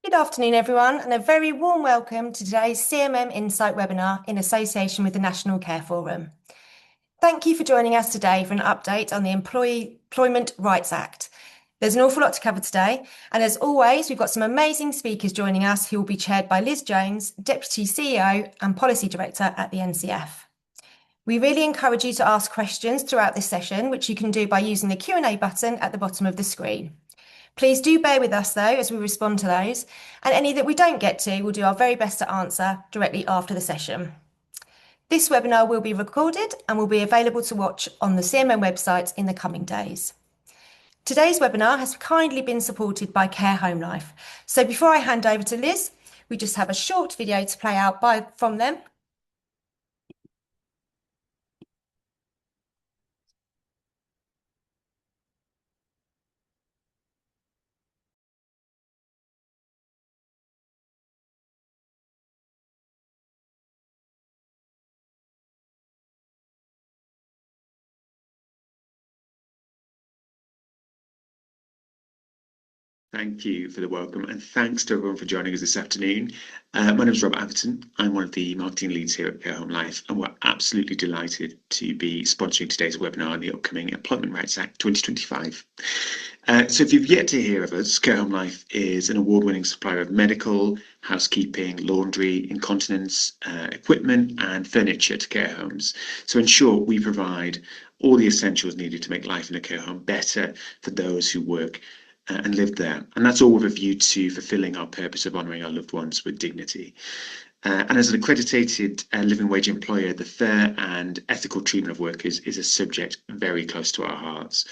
Good afternoon, everyone, and a very warm welcome to today's CMM Insight webinar in association with the National Care Forum. Thank you for joining us today for an update on the Employment Rights Act. There's an awful lot to cover today, and as always, we've got some amazing speakers joining us who will be chaired by Liz Jones, Deputy CEO and Policy Director at the NCF. We really encourage you to ask questions throughout this session, which you can do by using the Q&A button at the bottom of the screen. Please do bear with us though as we respond to those, and any that we don't get to, we'll do our very best to answer directly after the session. This webinar will be recorded and will be available to watch on the CMM website in the coming days. Today's webinar has kindly been supported by Care Home Life. So before I hand over to Liz, we just have a short video to play out from them. Thank you for the welcome, and thanks to everyone for joining us this afternoon. My name is Rob Atherton. I'm one of the marketing leads here at Care Home Life, and we're absolutely delighted to be sponsoring today's webinar on the upcoming Employment Rights Act 2025. So if you've yet to hear of us, Care Home Life is an award-winning supplier of medical, housekeeping, laundry, incontinence, equipment and furniture to care homes. So in short, we provide all the essentials needed to make life in a care home better for those who work and live there. And that's all with a view to fulfilling our purpose of honouring our loved ones with dignity. And as an accredited living wage employer, the fair and ethical treatment of workers is a subject very close to our hearts.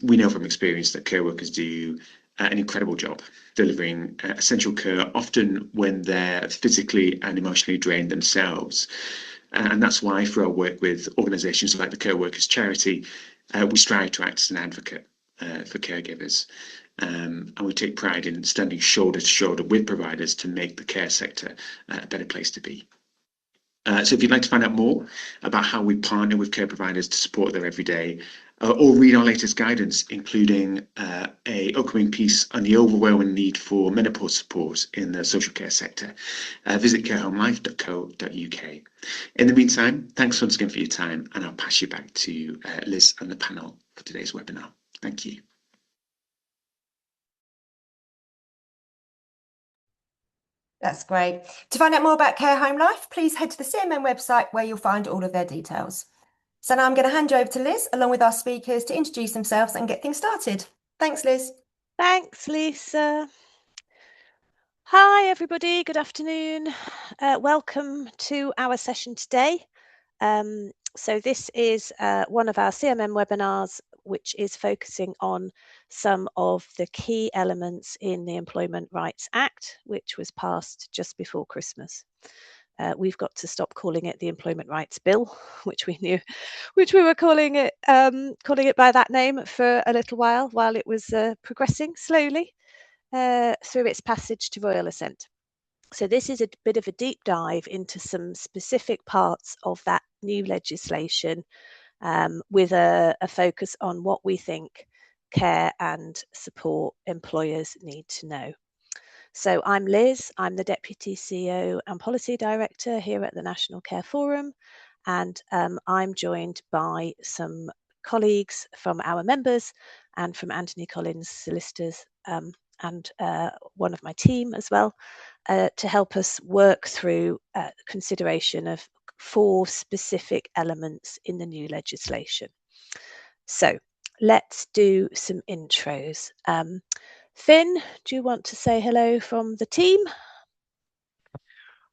We know from experience that care workers do an incredible job delivering essential care, often when they're physically and emotionally drained themselves. And that's why for our work with organisations like the Care Workers Charity, we strive to act as an advocate for caregivers. And we take pride in standing shoulder to shoulder with providers to make the care sector a better place to be. So if you'd like to find out more about how we partner with care providers to support their everyday, or read our latest guidance, including a upcoming piece on the overwhelming need for menopause support in the social care sector, visit carehomelife.co.uk. In the meantime, thanks once again for your time, and I'll pass you back to Liz and the panel for today's webinar. Thank you. That's great. To find out more about Care Home Life, please head to the CMM website where you'll find all of their details. So now I'm going to hand you over to Liz, along with our speakers, to introduce themselves and get things started. Thanks, Liz. Thanks, Lisa. Hi, everybody. Good afternoon. Welcome to our session today. So this is one of our CMM webinars, which is focusing on some of the key elements in the Employment Rights Act, which was passed just before Christmas. We've got to stop calling it the Employment Rights Bill, which we were calling it by that name for a little while it was progressing slowly through its passage to royal assent. So this is a bit of a deep dive into some specific parts of that new legislation, with a focus on what we think care and support employers need to know. So I'm Liz, I'm the Deputy CEO and Policy Director here at the National Care Forum, and I'm joined by some colleagues from our members and from Anthony Collins Solicitors and one of my team as well, to help us work through consideration of 4 specific elements in the new legislation. So let's do some intros. Finn, do you want to say hello from the team?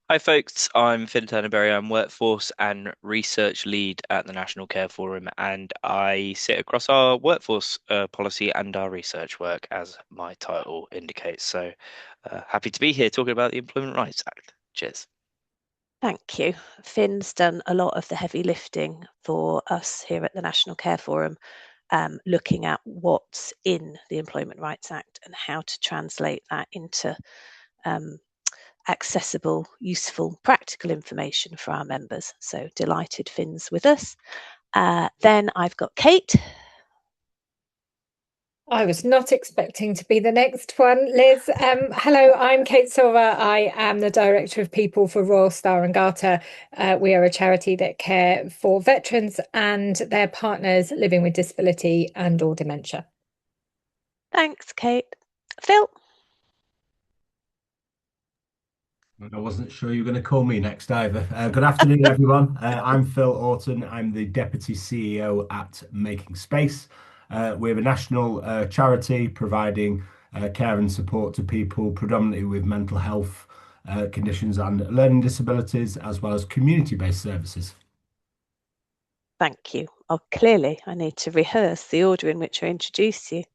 Hi folks, I'm Finn Turnerberry. I'm Workforce and Research Lead at the National Care Forum, and I sit across our workforce policy and our research work, as my title indicates. So happy to be here talking about the Employment Rights Act. Cheers. Thank you. Finn's done a lot of the heavy lifting for us here at the National Care Forum, looking at what's in the Employment Rights Act and how to translate that into accessible, useful, practical information for our members. So delighted Finn's with us. Then I've got Kate. I was not expecting to be the next one, Liz. Hello, I'm Kate Silver. I am the Director of People for Royal Star Garter. We are a charity that care for veterans and their partners living with disability and or dementia. Thanks, Kate. Phil? I wasn't sure you were going to call me next either. Good afternoon, everyone. I'm Phil Orton. I'm the Deputy CEO at Making Space. We're a national charity providing care and support to people predominantly with mental health conditions and learning disabilities, as well as community-based services. Thank you. Oh, clearly, I need to rehearse the order in which I introduce you.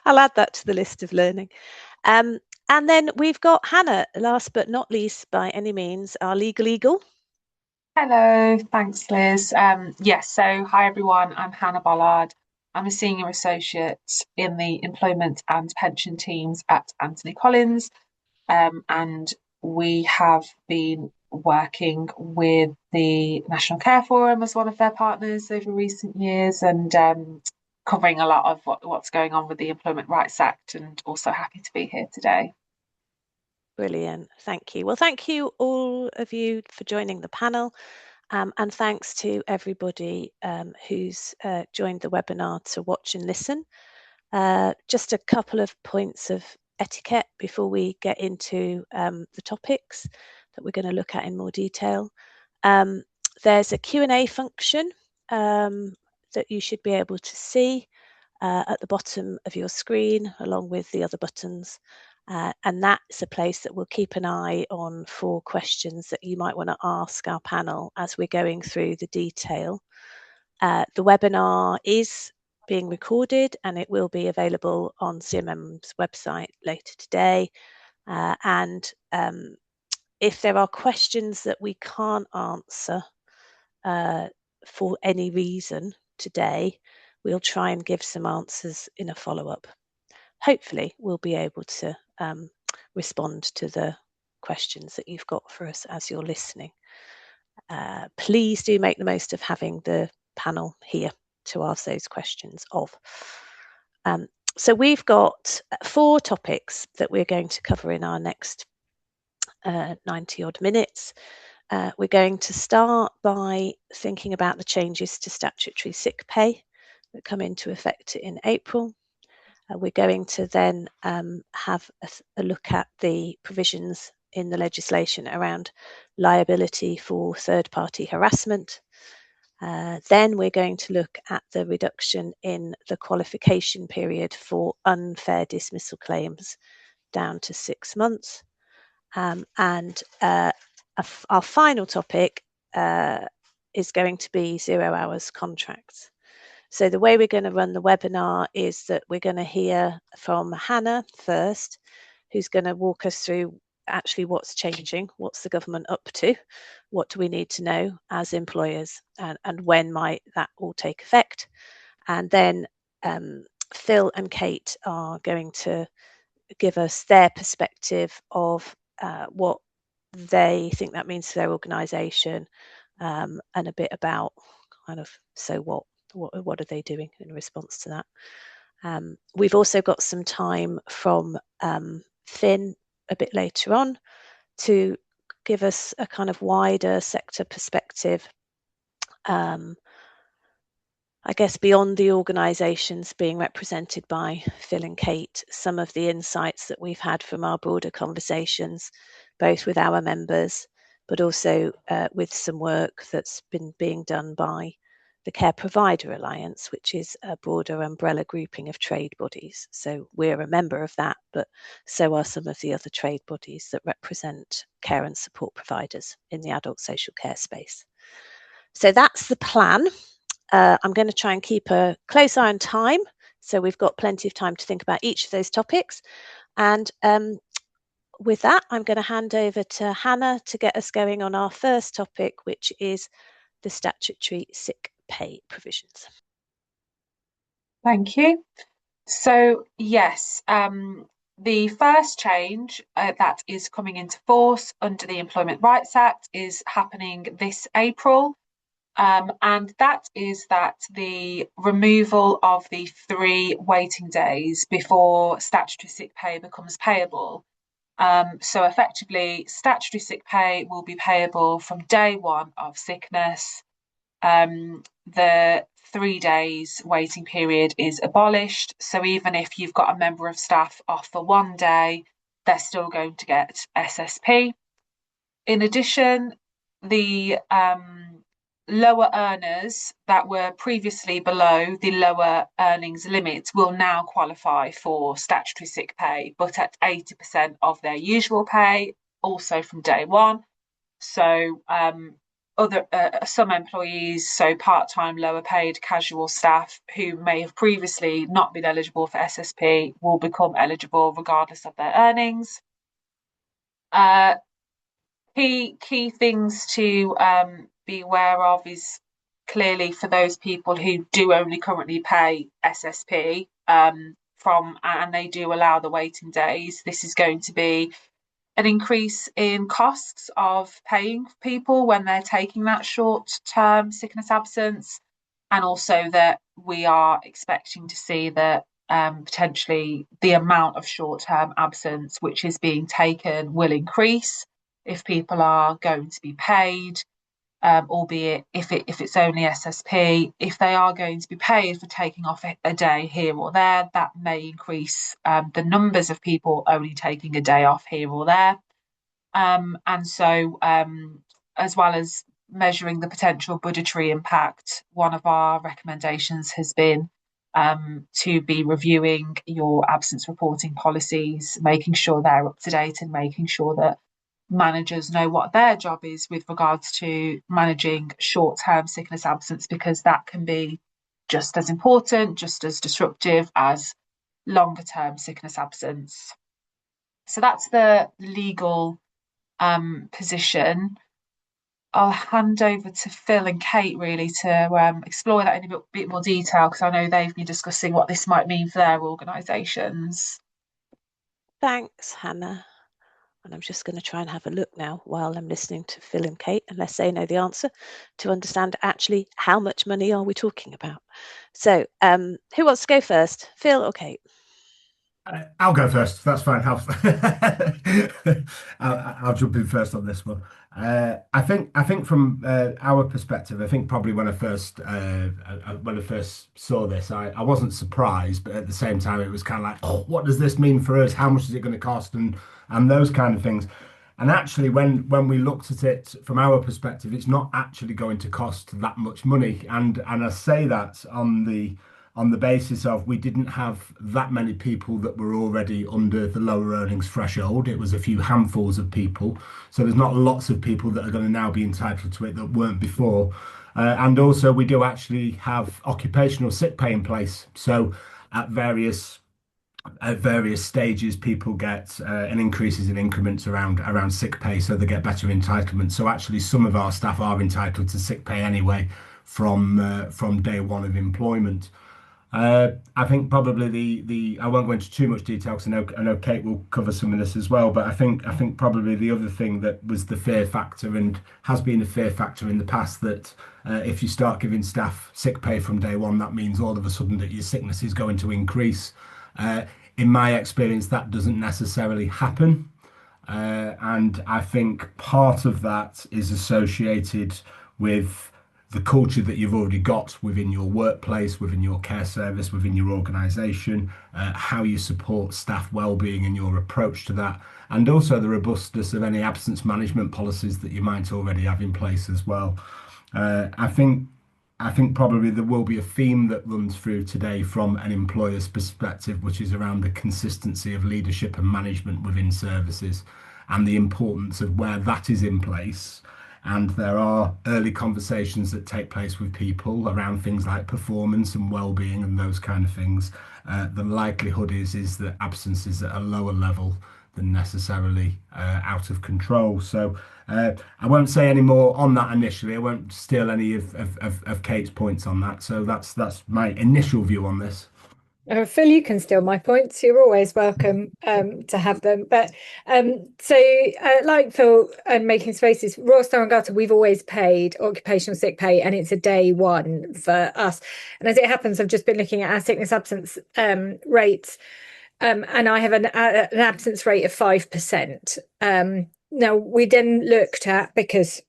I'll add that to the list of learning. And then we've got Hannah, last but not least by any means, our legal eagle. Hello, thanks, Liz. Yes, so hi everyone, I'm Hannah Bollard. I'm a senior associate in the employment and pension teams at Anthony Collins, and we have been working with the National Care Forum as one of their partners over recent years, and covering a lot of what's going on with the Employment Rights Act, and also happy to be here today. Brilliant, thank you. Well, thank you all of you for joining the panel, and thanks to everybody who's joined the webinar to watch and listen. Just a couple of points of etiquette before we get into the topics that we're going to look at in more detail. There's a Q&A function that you should be able to see at the bottom of your screen, along with the other buttons. And that's a place that we'll keep an eye on for questions that you might want to ask our panel as we're going through the detail. The webinar is being recorded and it will be available on CMM's website later today. And if there are questions that we can't answer for any reason today, we'll try and give some answers in a follow-up. Hopefully, we'll be able to respond to the questions that you've got for us as you're listening. Please do make the most of having the panel here to ask those questions of. So we've got 4 topics that we're going to cover in our next 90 odd minutes. We're going to start by thinking about the changes to statutory sick pay that come into effect in April. We're going to then have a look at the provisions in the legislation around liability for third-party harassment. Then we're going to look at the reduction in the qualification period for unfair dismissal claims down to 6 months. And our final topic is going to be 0 hours contracts. So the way we're going to run the webinar is that we're going to hear from Hannah first, who's going to walk us through actually what's changing, what's the government up to, what do we need to know as employers, and when might that all take effect. And then Phil and Kate are going to give us their perspective of what they think that means for their organisation, and a bit about kind of so what are they doing in response to that. We've also got some time from Finn a bit later on to give us a kind of wider sector perspective, I guess beyond the organisations being represented by Phil and Kate, some of the insights that we've had from our broader conversations, both with our members, but also with some work that's been being done by the Care Provider Alliance, which is a broader umbrella grouping of trade bodies. So we're a member of that, but so are some of the other trade bodies that represent care and support providers in the adult social care space. So that's the plan. I'm going to try and keep a close eye on time, so we've got plenty of time to think about each of those topics. And with that, I'm going to hand over to Hannah to get us going on our first topic, which is the statutory sick pay provisions. Thank you. So yes, the first change that is coming into force under the Employment Rights Act is happening this April. And that is that the removal of the 3 waiting days before statutory sick pay becomes payable. So effectively, statutory sick pay will be payable from day 1 of sickness. The 3 days waiting period is abolished. So even if you've got a member of staff off for 1 day, they're still going to get SSP. In addition, the lower earners that were previously below the lower earnings limit will now qualify for statutory sick pay, but at 80% of their usual pay, also from day 1. So some employees, so part-time, lower paid casual staff who may have previously not been eligible for SSP will become eligible regardless of their earnings. Key things to be aware of is clearly for those people who do only currently pay SSP and they do allow the waiting days, this is going to be an increase in costs of paying people when they're taking that short-term sickness absence, and also that we are expecting to see that potentially the amount of short-term absence which is being taken will increase if people are going to be paid, albeit if it's only SSP. If they are going to be paid for taking off a day here or there, that may increase the numbers of people only taking a day off here or there. And so, as well as measuring the potential budgetary impact, one of our recommendations has been to be reviewing your absence reporting policies, making sure they're up to date and making sure that managers know what their job is with regards to managing short-term sickness absence, because that can be just as important, just as disruptive as longer-term sickness absence. So that's the legal position. I'll hand over to Phil and Kate really to explore that in a bit more detail, because I know they've been discussing what this might mean for their organisations. Thanks, Hannah. And I'm just going to try and have a look now while I'm listening to Phil and Kate, unless they know the answer, to understand actually how much money are we talking about. So who wants to go first, Phil or Kate? I'll go first. That's fine. I'll jump in first on this one. I think from our perspective, I think probably when I first saw this, I wasn't surprised, but at the same time, it was kind of like, oh, what does this mean for us? How much is it going to cost? And those kind of things. And actually, when we looked at it from our perspective, it's not actually going to cost that much money. And I say that on the basis of we didn't have that many people that were already under the lower earnings threshold. It was a few handfuls of people. So there's not lots of people that are going to now be entitled to it that weren't before. And also we do actually have occupational sick pay in place. So at various stages, people get an increases in increments around sick pay, so they get better entitlement. So actually some of our staff are entitled to sick pay anyway from day 1 of employment. I think probably I won't go into too much detail because I know Kate will cover some of this as well. But I think probably the other thing that was the fear factor and has been a fear factor in the past, that if you start giving staff sick pay from day 1, that means all of a sudden that your sickness is going to increase. In my experience, that doesn't necessarily happen. And I think part of that is associated with the culture that you've already got within your workplace, within your care service, within your organisation, how you support staff wellbeing and your approach to that, and also the robustness of any absence management policies that you might already have in place as well. I think probably there will be a theme that runs through today from an employer's perspective, which is around the consistency of leadership and management within services and the importance of where that is in place. And there are early conversations that take place with people around things like performance and well-being and those kind of things. The likelihood is that absence is at a lower level than necessarily out of control. So I won't say any more on that initially. I won't steal any of Kate's points on that. So that's my initial view on this. Phil, you can steal my points. You're always welcome to have them. But like Phil and Making Spaces, Royal Star and Garter, we've always paid occupational sick pay, and it's a day one for us. And as it happens, I've just been looking at our sickness absence rates, and I have an absence rate of 5%. Now, we then looked at, because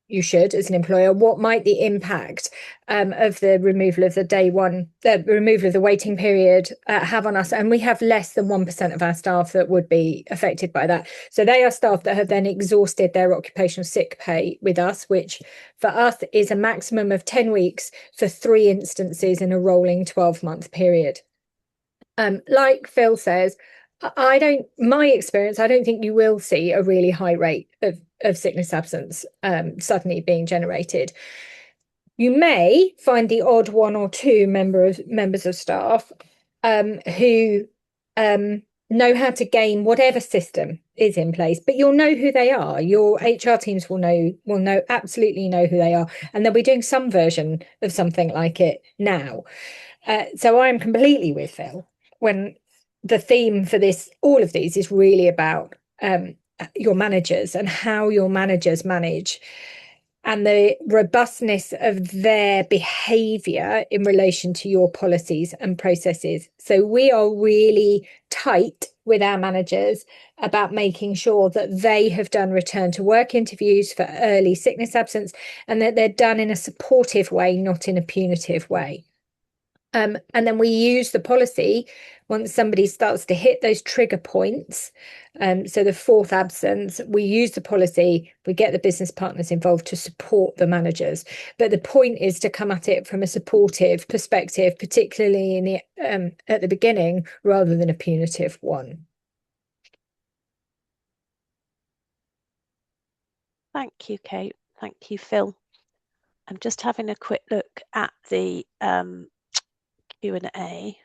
you should, as an employer, what might the impact of the removal of the day one, the removal of the waiting period have on us. And we have less than 1% of our staff that would be affected by that. So they are staff that have then exhausted their occupational sick pay with us, which for us is a maximum of 10 weeks for 3 instances in a rolling 12-month period. Like Phil says, my experience, I don't think you will see a really high rate of sickness absence suddenly being generated. You may find the odd 1 or 2 members of staff who know how to game whatever system is in place, but you'll know who they are. Your HR teams will absolutely know who they are, and they'll be doing some version of something like it now. So I'm completely with Phil when the theme for all of these is really about your managers and how your managers manage and the robustness of their behaviour in relation to your policies and processes. So we are really tight with our managers about making sure that they have done return to work interviews for early sickness absence, and that they're done in a supportive way, not in a punitive way. And then we use the policy once somebody starts to hit those trigger points. So the 4th absence, we use the policy, we get the business partners involved to support the managers. But the point is to come at it from a supportive perspective, particularly in the at the beginning, rather than a punitive one. Thank you, Kate. Thank you, Phil. I'm just having a quick look at the Q&A.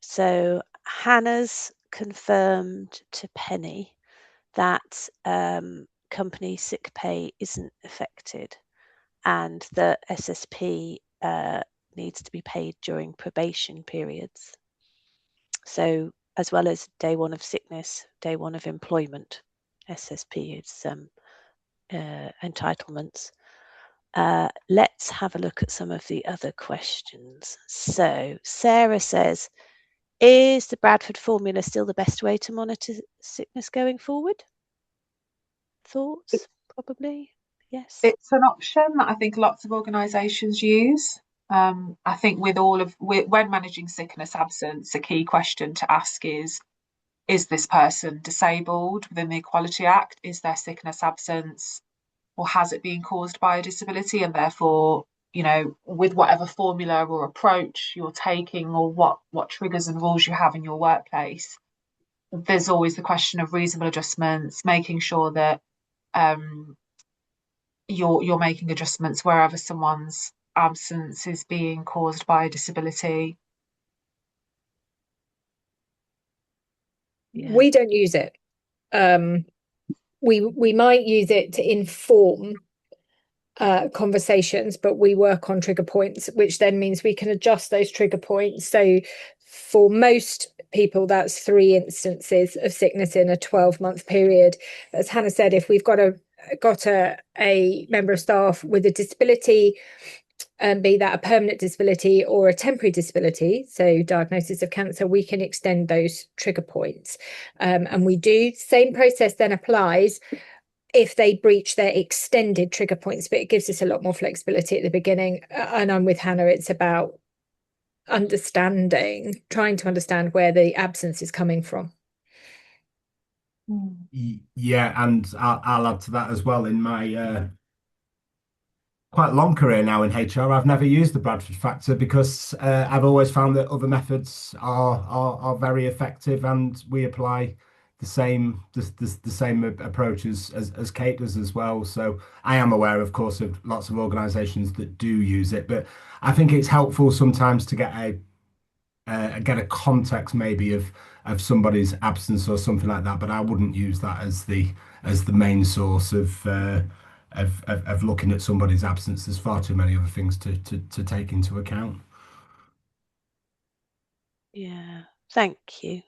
So Hannah's confirmed to Penny that company sick pay isn't affected, and that SSP needs to be paid during probation periods. So as well as day 1 of sickness, day 1 of employment, SSP is entitlements. Let's have a look at some of the other questions. So Sarah says, is the Bradford formula still the best way to monitor sickness going forward? Thoughts? Probably, yes. It's an option that I think lots of organisations use. I think when managing sickness absence, a key question to ask is this person disabled within the Equality Act? Is their sickness absence, or has it been caused by a disability? And therefore, with whatever formula or approach you're taking, or what triggers and rules you have in your workplace, there's always the question of reasonable adjustments, making sure that you're making adjustments wherever someone's absence is being caused by a disability. Yeah. We don't use it. We might use it to inform conversations, but we work on trigger points, which then means we can adjust those trigger points. So for most people, that's 3 instances of sickness in a 12-month period. As Hannah said, if we've got a member of staff with a disability, be that a permanent disability or a temporary disability, so diagnosis of cancer, we can extend those trigger points. And we do, same process then applies if they breach their extended trigger points, but it gives us a lot more flexibility at the beginning. And I'm with Hannah, it's about trying to understand where the absence is coming from. Yeah, and I'll add to that as well. In my quite long career now in HR, I've never used the Bradford factor because I've always found that other methods are very effective, and we apply the same approach as Kate does as well. So I am aware, of course, of lots of organisations that do use it, but I think it's helpful sometimes to get a context maybe of somebody's absence or something like that. But I wouldn't use that as the main source of looking at somebody's absence. There's far too many other things to take into account. Yeah, thank you.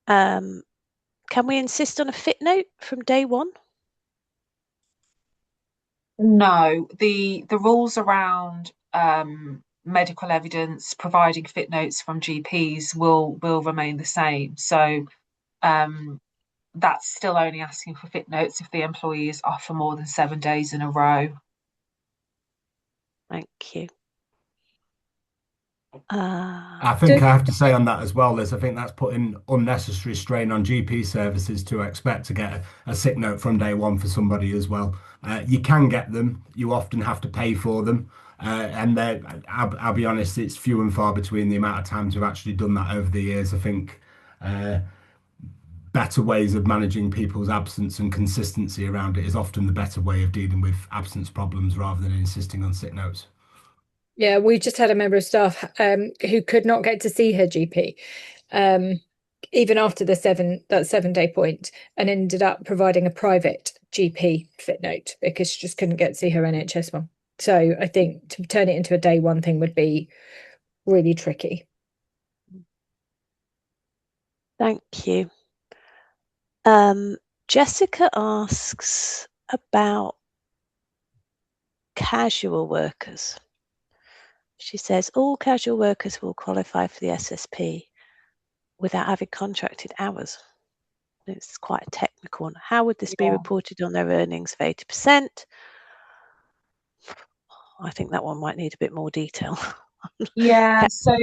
Can we insist on a fit note from day one? No, the rules around medical evidence providing fit notes from GPs will remain the same. So that's still only asking for fit notes if the employee is off for more than 7 days in a row. Thank you. I think I have to say on that as well, Liz, I think that's putting unnecessary strain on GP services to expect to get a sick note from day one for somebody as well. You can get them, you often have to pay for them. And I'll be honest, it's few and far between the amount of times we've actually done that over the years. I think better ways of managing people's absence and consistency around it is often the better way of dealing with absence problems rather than insisting on sick notes. Yeah, we just had a member of staff who could not get to see her GP even after that 7 day point, and ended up providing a private GP fit note because she just couldn't get to see her NHS one. So I think to turn it into a day one thing would be really tricky. Thank you. Jessica asks about casual workers. She says all casual workers will qualify for the SSP without having contracted hours. It's quite a technical one. How would this be reported on their earnings of 80%? I think that one might need a bit more detail. Yeah, so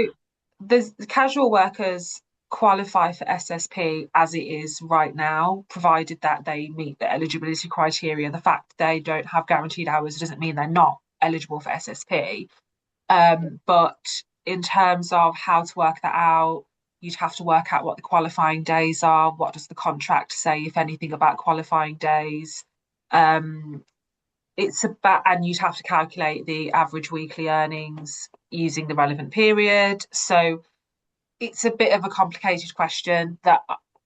the casual workers qualify for SSP as it is right now, provided that they meet the eligibility criteria. The fact they don't have guaranteed hours doesn't mean they're not eligible for SSP. But in terms of how to work that out, you'd have to work out what the qualifying days are. What does the contract say, if anything, about qualifying days? It's about, and you'd have to calculate the average weekly earnings using the relevant period. So it's a bit of a complicated question that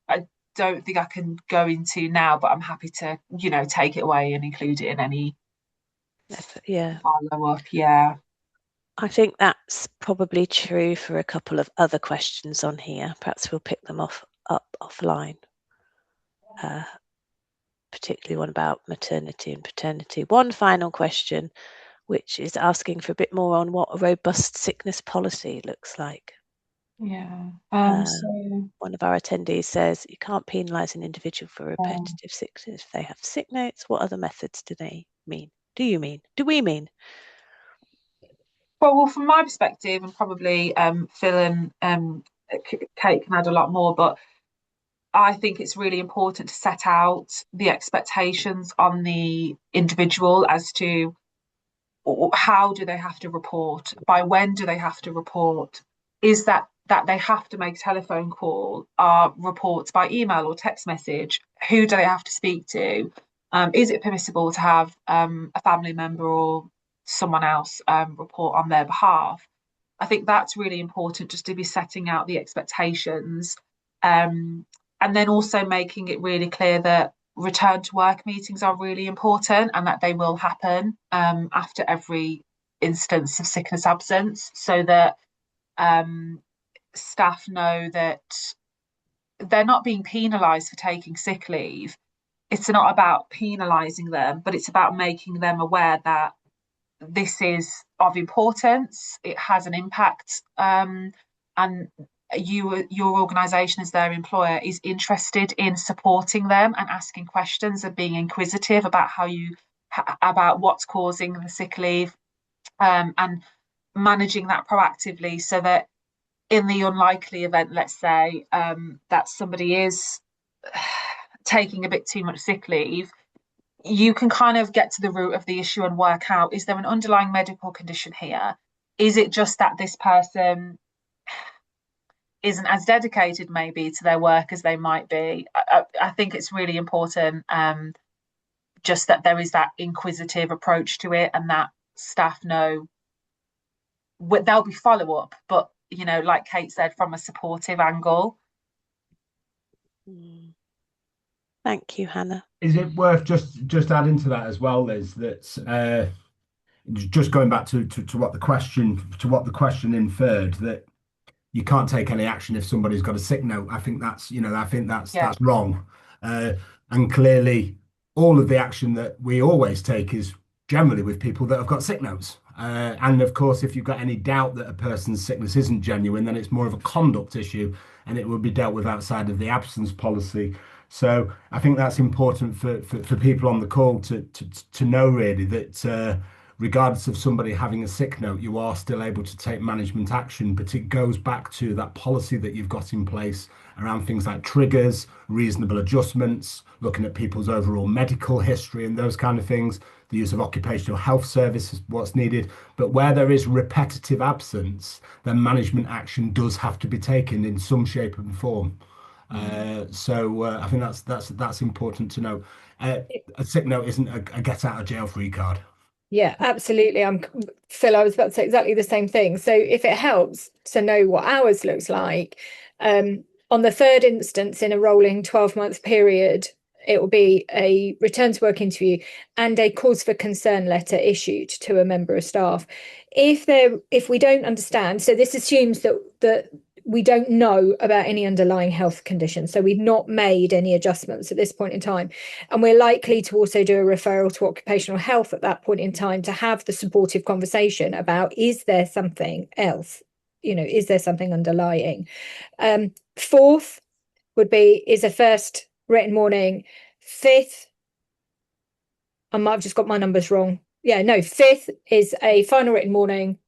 I don't think I can go into now, but I'm happy to, take it away and include it in any follow-up. Yeah. I think that's probably true for a couple of other questions on here. Perhaps we'll pick them up offline. Particularly one about maternity and paternity. One final question, which is asking for a bit more on what a robust sickness policy looks like. Yeah. So one of our attendees says you can't penalise an individual for repetitive sickness if they have sick notes. What other methods do they mean? Do we mean? Well, from my perspective, and probably Phil and Kate can add a lot more, but I think it's really important to set out the expectations on the individual as to how do they have to report, by when do they have to report, is that they have to make a telephone call, reports by email or text message, who do they have to speak to, is it permissible to have a family member or someone else report on their behalf. I think that's really important, just to be setting out the expectations, and then also making it really clear that return to work meetings are really important and that they will happen after every instance of sickness absence, so that staff know that they're not being penalised for taking sick leave. It's not about penalising them, but it's about making them aware that this is of importance, it has an impact, and your organisation as their employer is interested in supporting them and asking questions and being inquisitive about about what's causing the sick leave, and managing that proactively, so that in the unlikely event, let's say, that somebody is taking a bit too much sick leave, you can kind of get to the root of the issue and work out, is there an underlying medical condition here? Is it just that this person isn't as dedicated maybe to their work as they might be? I think it's really important, just that there is that inquisitive approach to it, and that staff know there'll be follow-up, but like Kate said, from a supportive angle. Thank you, Hannah. Is it worth just adding to that as well, Liz, that just going back to what the question inferred, that you can't take any action if somebody's got a sick note. I think that's, Yeah. that's wrong. And clearly, all of the action that we always take is generally with people that have got sick notes. And of course, if you've got any doubt that a person's sickness isn't genuine, then it's more of a conduct issue, and it will be dealt with outside of the absence policy. So I think that's important for people on the call to know really that regardless of somebody having a sick note, you are still able to take management action. But it goes back to that policy that you've got in place around things like triggers, reasonable adjustments, looking at people's overall medical history and those kind of things. The use of occupational health service is what's needed. But where there is repetitive absence, then management action does have to be taken in some shape and form. So I think that's important to know. A sick note isn't a get out of jail free card. Yeah, absolutely. Phil, I was about to say exactly the same thing. So if it helps to know what ours looks like, on the third instance in a rolling 12-month period, it will be a return to work interview and a cause for concern letter issued to a member of staff. If we don't understand, so this assumes that we don't know about any underlying health condition. So we've not made any adjustments at this point in time. And we're likely to also do a referral to occupational health at that point in time to have the supportive conversation about, is there something else? Is there something underlying? Fourth would be, is a first written warning. Fifth, I might have just got my numbers wrong. Yeah, no, fifth is a final written warning,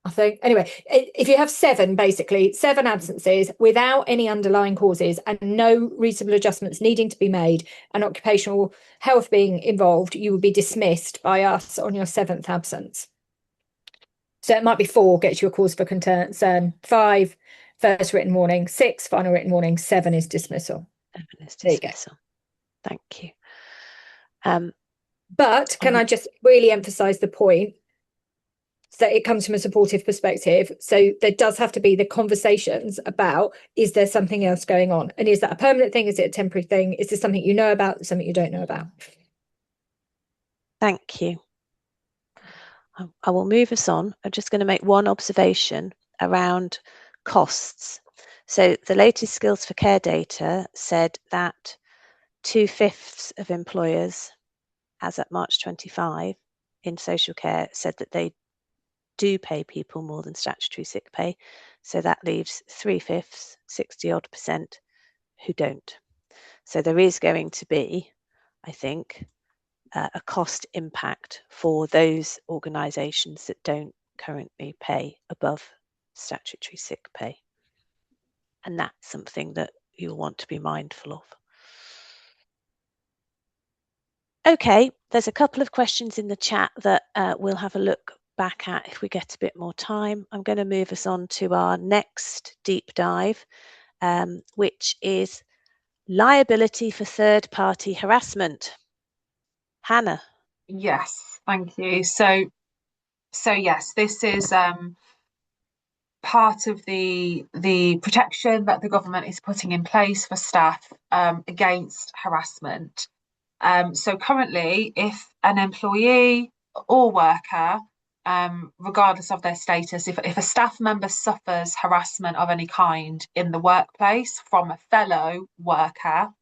I think. Anyway, if you have seven absences without any underlying causes and no reasonable adjustments needing to be made and occupational health being involved, you will be dismissed by us on your seventh absence. So it might be 4 gets you a cause for concern, 5 first written warning, 6 final written warning, 7 is dismissal. 7 is There you go. dismissal. Thank you. But can I just really emphasize the point that it comes from a supportive perspective? So there does have to be the conversations about, is there something else going on? And is that a permanent thing? Is it a temporary thing? Is there something you know about, something you don't know about? Thank you. I will move us on. I'm just going to make one observation around costs. So the latest Skills for Care data said that 2/5 of employers, as at March 25, in social care, said that they do pay people more than statutory sick pay. So that leaves 3/5, 60-odd%, who don't. So there is going to be, I think, a cost impact for those organisations that don't currently pay above statutory sick pay. And that's something that you'll want to be mindful of. Okay, there's a couple of questions in the chat that we'll have a look back at if we get a bit more time. I'm going to move us on to our next deep dive, which is liability for third-party harassment. Hannah. Yes, thank you. So yes, this is part of the protection that the government is putting in place for staff against harassment. So currently, if an employee or worker, regardless of their status, if a staff member suffers harassment of any kind in the workplace from a fellow worker,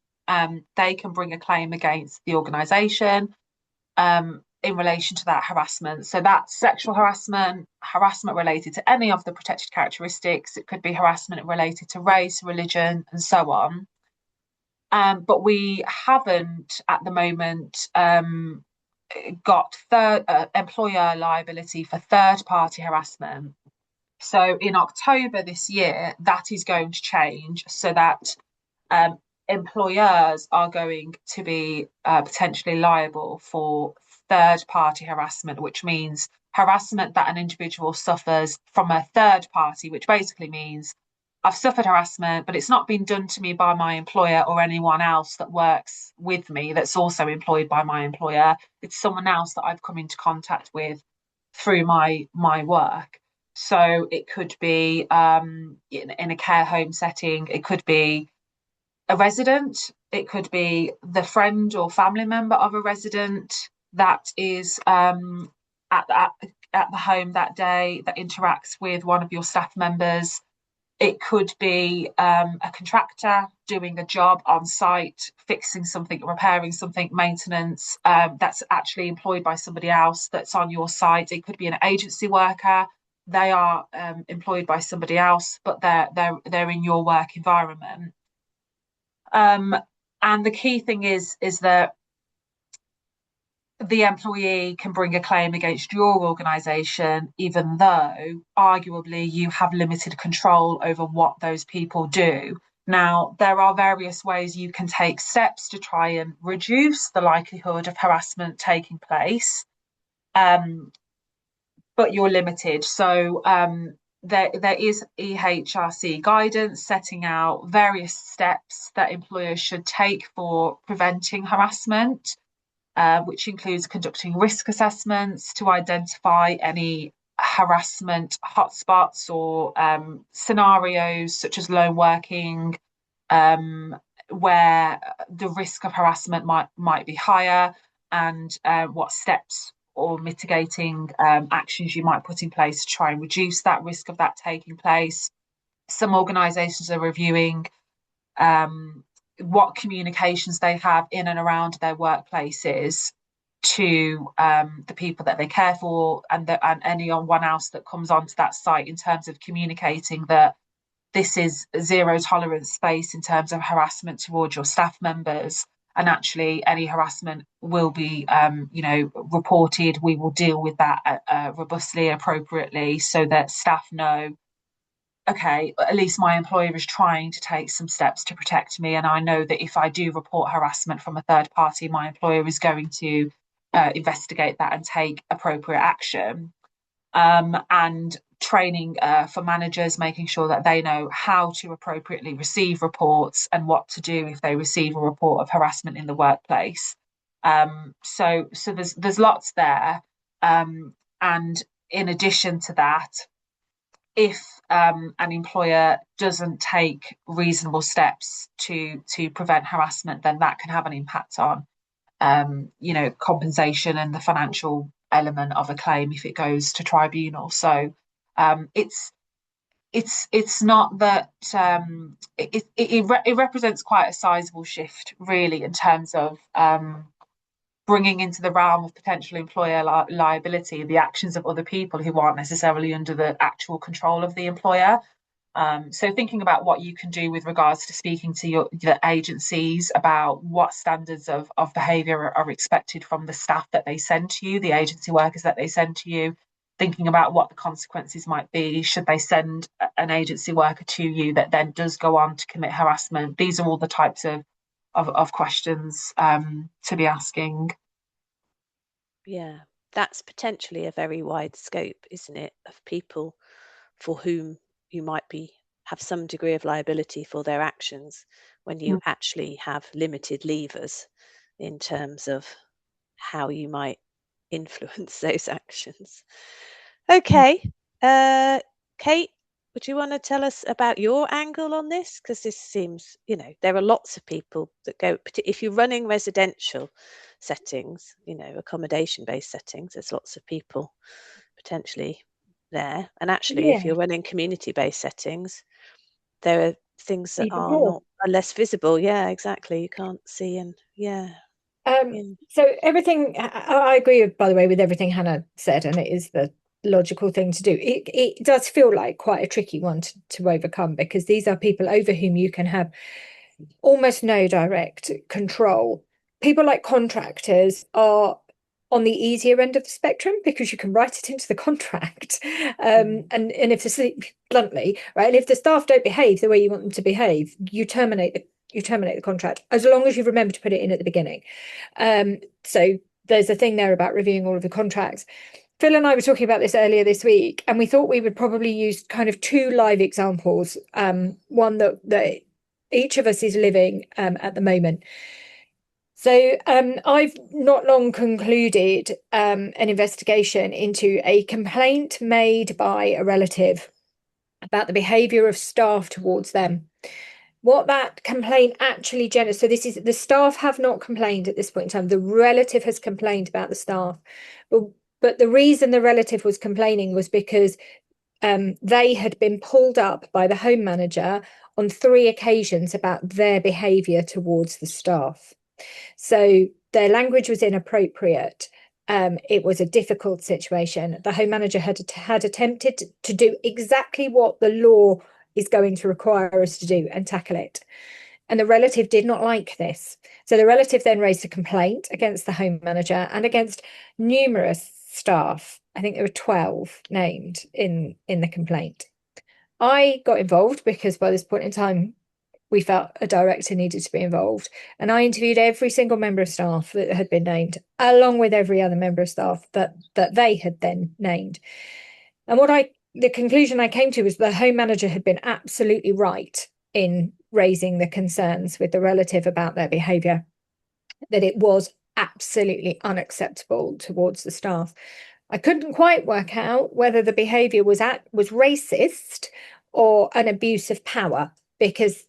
they can bring a claim against the organisation in relation to that harassment. So that's sexual harassment, harassment related to any of the protected characteristics. It could be harassment related to race, religion, and so on. But we haven't at the moment got employer liability for third-party harassment. So in October this year, that is going to change so that employers are going to be potentially liable for third-party harassment, which means harassment that an individual suffers from a third party, which basically means I've suffered harassment, but it's not been done to me by my employer or anyone else that works with me that's also employed by my employer. It's someone else that I've come into contact with through my work. So it could be in a care home setting, it could be a resident, it could be the friend or family member of a resident that is at the home that day that interacts with one of your staff members. It could be a contractor doing a job on site, fixing something, repairing something, maintenance, that's actually employed by somebody else that's on your site. It could be an agency worker. They are employed by somebody else, but they're in your work environment. And the key thing is that the employee can bring a claim against your organisation, even though arguably you have limited control over what those people do. Now, there are various ways you can take steps to try and reduce the likelihood of harassment taking place, but you're limited. So there is EHRC guidance setting out various steps that employers should take for preventing harassment. Which includes conducting risk assessments to identify any harassment hotspots or scenarios such as lone working, where the risk of harassment might be higher, and what steps or mitigating actions you might put in place to try and reduce that risk of that taking place. Some organisations are reviewing what communications they have in and around their workplaces to the people that they care for and anyone else that comes onto that site, in terms of communicating that this is zero tolerance space in terms of harassment towards your staff members, and actually any harassment will be reported. We will deal with that robustly, appropriately, so that staff know, okay, at least my employer is trying to take some steps to protect me, and I know that if I do report harassment from a third party, my employer is going to investigate that and take appropriate action. And training for managers, making sure that they know how to appropriately receive reports and what to do if they receive a report of harassment in the workplace. So there's lots there. And in addition to that, if an employer doesn't take reasonable steps to prevent harassment, then that can have an impact on compensation and the financial element of a claim if it goes to tribunal. So it's not that it represents quite a sizable shift, really, in terms of bringing into the realm of potential employer liability the actions of other people who aren't necessarily under the actual control of the employer. So thinking about what you can do with regards to speaking to the agencies about what standards of behaviour are expected from the staff that they send to you, the agency workers that they send to you, thinking about what the consequences might be should they send an agency worker to you that then does go on to commit harassment. These are all the types of questions to be asking. Yeah, that's potentially a very wide scope, isn't it, of people for whom you might have some degree of liability for their actions, when you actually have limited levers in terms of how you might influence those actions. Okay, Kate, would you want to tell us about your angle on this? Because this seems, there are lots of people that go, if you're running residential settings, accommodation-based settings, there's lots of people potentially there. And actually, if you're running community-based settings, there are things that are less visible. Yeah, exactly. You can't see, and so everything, I agree, by the way, with everything Hannah said, and it is the logical thing to do. It does feel like quite a tricky one to overcome, because these are people over whom you can have almost no direct control. People like contractors are on the easier end of the spectrum, because you can write it into the contract, and if bluntly, right, and if the staff don't behave the way you want them to behave, you terminate the contract, as long as you remember to put it in at the beginning. So there's a thing there about reviewing all of the contracts. Phil and I were talking about this earlier this week, and we thought we would probably use kind of two live examples, one that each of us is living at the moment. So I've not long concluded an investigation into a complaint made by a relative about the behaviour of staff towards them. What that complaint actually generates, so this is, the staff have not complained at this point in time, the relative has complained about the staff, but the reason the relative was complaining was because they had been pulled up by the home manager on 3 occasions about their behaviour towards the staff. So their language was inappropriate. It was a difficult situation. The home manager had attempted to do exactly what the law is going to require us to do and tackle it. And the relative did not like this. So the relative then raised a complaint against the home manager and against numerous staff. I think there were 12 named in the complaint. I got involved because by this point in time, we felt a director needed to be involved. And I interviewed every single member of staff that had been named, along with every other member of staff that they had then named. And the conclusion I came to was the home manager had been absolutely right in raising the concerns with the relative about their behaviour, that it was absolutely unacceptable towards the staff. I couldn't quite work out whether the behaviour was racist or an abuse of power, because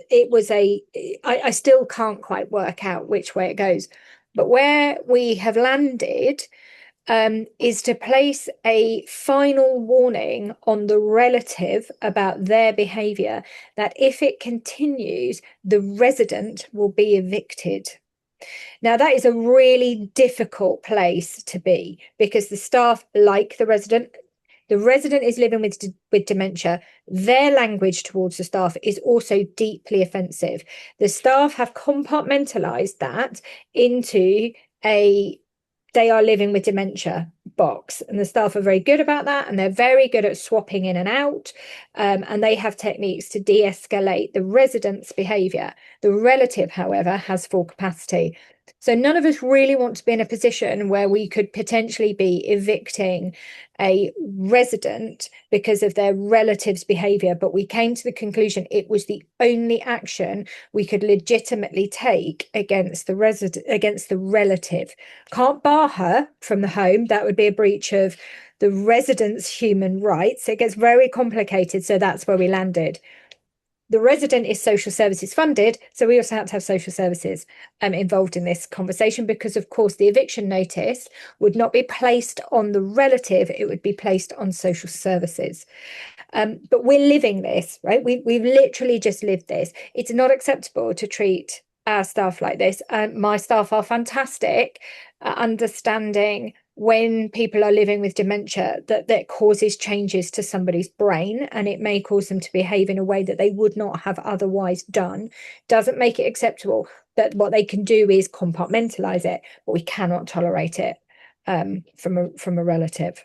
it was I still can't quite work out which way it goes. But where we have landed is to place a final warning on the relative about their behaviour, that if it continues, the resident will be evicted. Now, that is a really difficult place to be, because the staff like the resident. The resident is living with dementia. Their language towards the staff is also deeply offensive. The staff have compartmentalised that into they are living with dementia box, and the staff are very good about that, and they're very good at swapping in and out, and they have techniques to de-escalate the resident's behaviour. The relative, however, has full capacity. So none of us really want to be in a position where we could potentially be evicting a resident because of their relative's behaviour, but we came to the conclusion it was the only action we could legitimately take against the relative. Can't bar her from the home. That would be a breach of the resident's human rights. It gets very complicated, so that's where we landed. The resident is social services funded, so we also had to have social services involved in this conversation, because, of course, the eviction notice would not be placed on the relative, it would be placed on social services. But we're living this, right? We've literally just lived this. It's not acceptable to treat our staff like this. My staff are fantastic at understanding when people are living with dementia that causes changes to somebody's brain, and it may cause them to behave in a way that they would not have otherwise done. Doesn't make it acceptable. That what they can do is compartmentalize it, but we cannot tolerate it from a relative.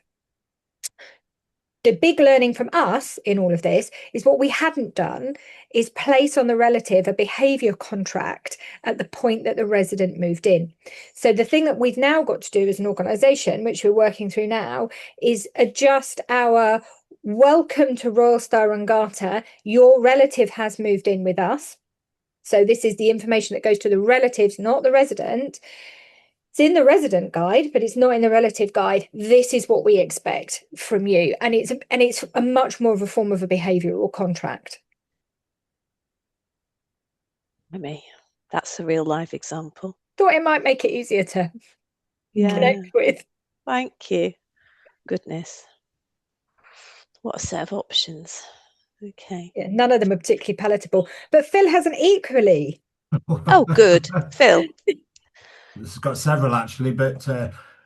The big learning from us in all of this is what we hadn't done is place on the relative a behaviour contract at the point that the resident moved in. So the thing that we've now got to do as an organisation, which we're working through now, is adjust our welcome to Royal Star Garter. Your relative has moved in with us. So this is the information that goes to the relatives, not the resident. It's in the resident guide, but it's not in the relative guide. This is what we expect from you. And it's a much more of a form of a behavioural contract. That's a real life example. Thought it might make it easier to connect with. Thank you. Goodness. What a set of options. Okay. Yeah, none of them are particularly palatable, but Phil has an equally. Oh, good. Phil. This has got several actually, but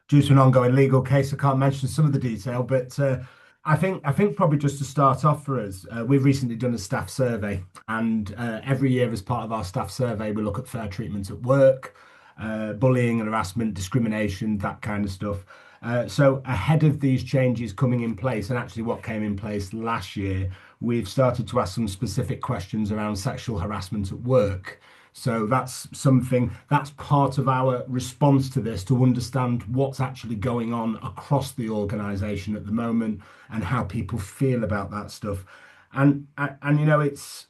due to an ongoing legal case, I can't mention some of the detail. But I think probably just to start off for us, we've recently done a staff survey, and every year as part of our staff survey, we look at fair treatment at work, bullying and harassment, discrimination, that kind of stuff. So ahead of these changes coming in place, and actually what came in place last year, we've started to ask some specific questions around sexual harassment at work. So that's part of our response to this, to understand what's actually going on across the organisation at the moment and how people feel about that stuff. And you know, it's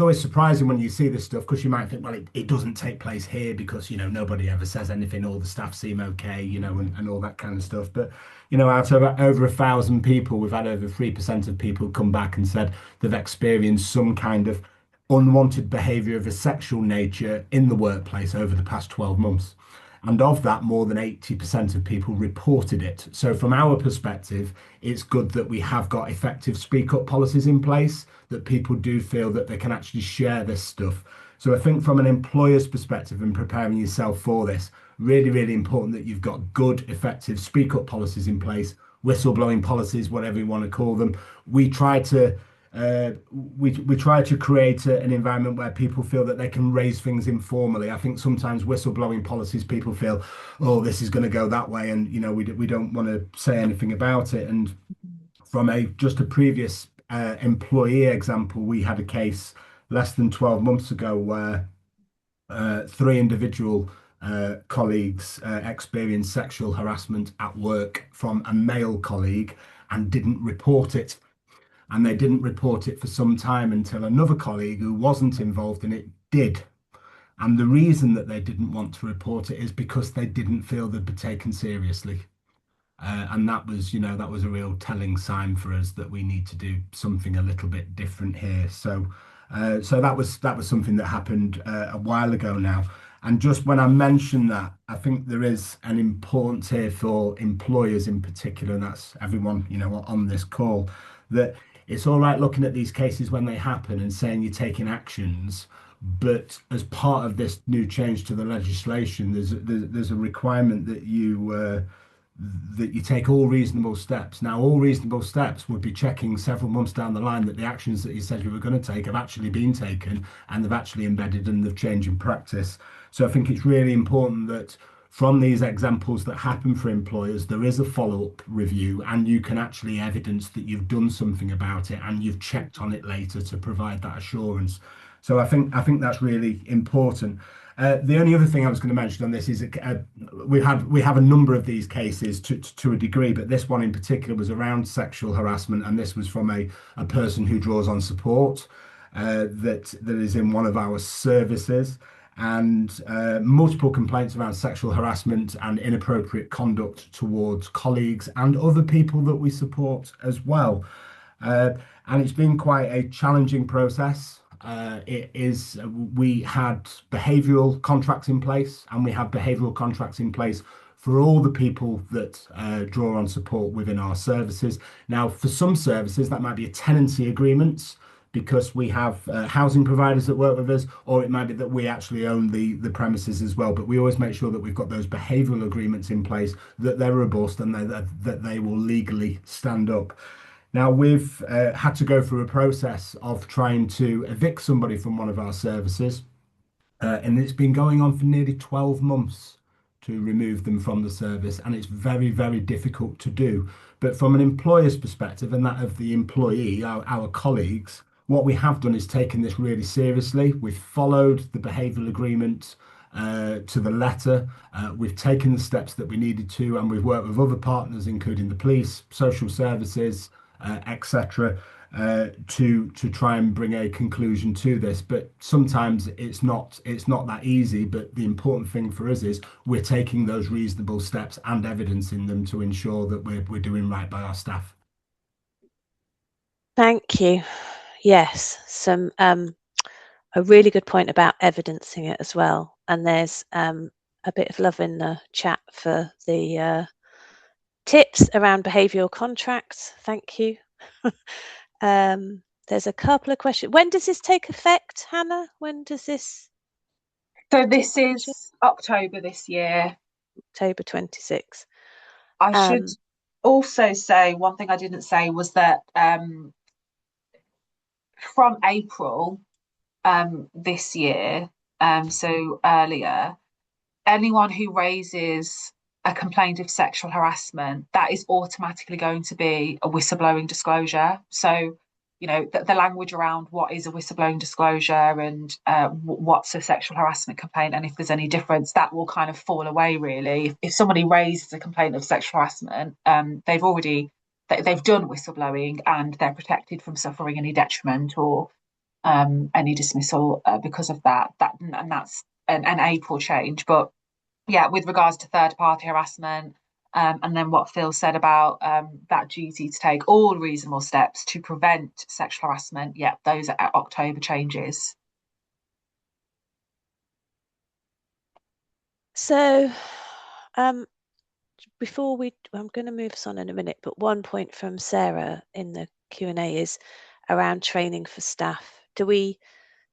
always surprising when you see this stuff, because you might think, well, it doesn't take place here because, you know, nobody ever says anything, all the staff seem okay, you know, and all that kind of stuff. But, you know, out of over 1,000 people, we've had over 3% of people come back and said they've experienced some kind of unwanted behaviour of a sexual nature in the workplace over the past 12 months. And of that, more than 80% of people reported it. So from our perspective, it's good that we have got effective speak up policies in place, that people do feel that they can actually share this stuff. So I think from an employer's perspective and preparing yourself for this, really, really important that you've got good, effective speak up policies in place, whistleblowing policies, whatever you want to call them. We try to we try to create an environment where people feel that they can raise things informally. I think sometimes whistleblowing policies, people feel, oh, this is going to go that way, and we don't want to say anything about it. And from just a previous employee example, we had a case less than 12 months ago where three individual colleagues experienced sexual harassment at work from a male colleague and didn't report it. And they didn't report it for some time until another colleague who wasn't involved in it did. And the reason that they didn't want to report it is because they didn't feel they'd be taken seriously. And that was a real telling sign for us that we need to do something a little bit different here. So that was something that happened a while ago now. And just when I mention that, I think there is an importance here for employers in particular, and that's everyone, on this call, that it's all right looking at these cases when they happen and saying you're taking actions, but as part of this new change to the legislation, there's a requirement that you take all reasonable steps. Now, all reasonable steps would be checking several months down the line that the actions that you said you were going to take have actually been taken and they've actually embedded and they've changed in practice. So I think it's really important that from these examples that happen for employers, there is a follow-up review and you can actually evidence that you've done something about it and you've checked on it later to provide that assurance. So I think that's really important. The only other thing I was going to mention on this is we have a number of these cases to a degree, but this one in particular was around sexual harassment, and this was from a person who draws on support that is in one of our services, and multiple complaints around sexual harassment and inappropriate conduct towards colleagues and other people that we support as well. And it's been quite a challenging process. We had behavioural contracts in place, and we have behavioural contracts in place for all the people that draw on support within our services. Now, for some services, that might be a tenancy agreement because we have housing providers that work with us, or it might be that we actually own the premises as well. But we always make sure that we've got those behavioural agreements in place, that they're robust and that they will legally stand up. Now, we've had to go through a process of trying to evict somebody from one of our services, and it's been going on for nearly 12 months to remove them from the service, and it's very, very difficult to do. But from an employer's perspective and that of the employee, our colleagues, what we have done is taken this really seriously. We've followed the behavioural agreement to the letter. We've taken the steps that we needed to, and we've worked with other partners, including the police, social services, etc., to try and bring a conclusion to this. But sometimes it's not that easy. But the important thing for us is we're taking those reasonable steps and evidencing them to ensure that we're doing right by our staff. Thank you. Yes, a really good point about evidencing it as well. And there's a bit of love in the chat for the tips around behavioural contracts. Thank you. There's a couple of questions. When does this take effect, Hannah? When does this? So this is October this year. October 26. I should also say one thing I didn't say was that from April this year, so earlier, anyone who raises a complaint of sexual harassment, that is automatically going to be a whistleblowing disclosure. So, the language around what is a whistleblowing disclosure and what's a sexual harassment complaint, and if there's any difference, that will kind of fall away, really. If somebody raises a complaint of sexual harassment, they've done whistleblowing and they're protected from suffering any detriment or any dismissal because of that. And that's an April change. But yeah, with regards to third-party harassment, and then what Phil said about that duty to take all reasonable steps to prevent sexual harassment, yeah, those are October changes. So before I'm going to move us on in a minute, but one point from Sarah in the Q&A is around training for staff.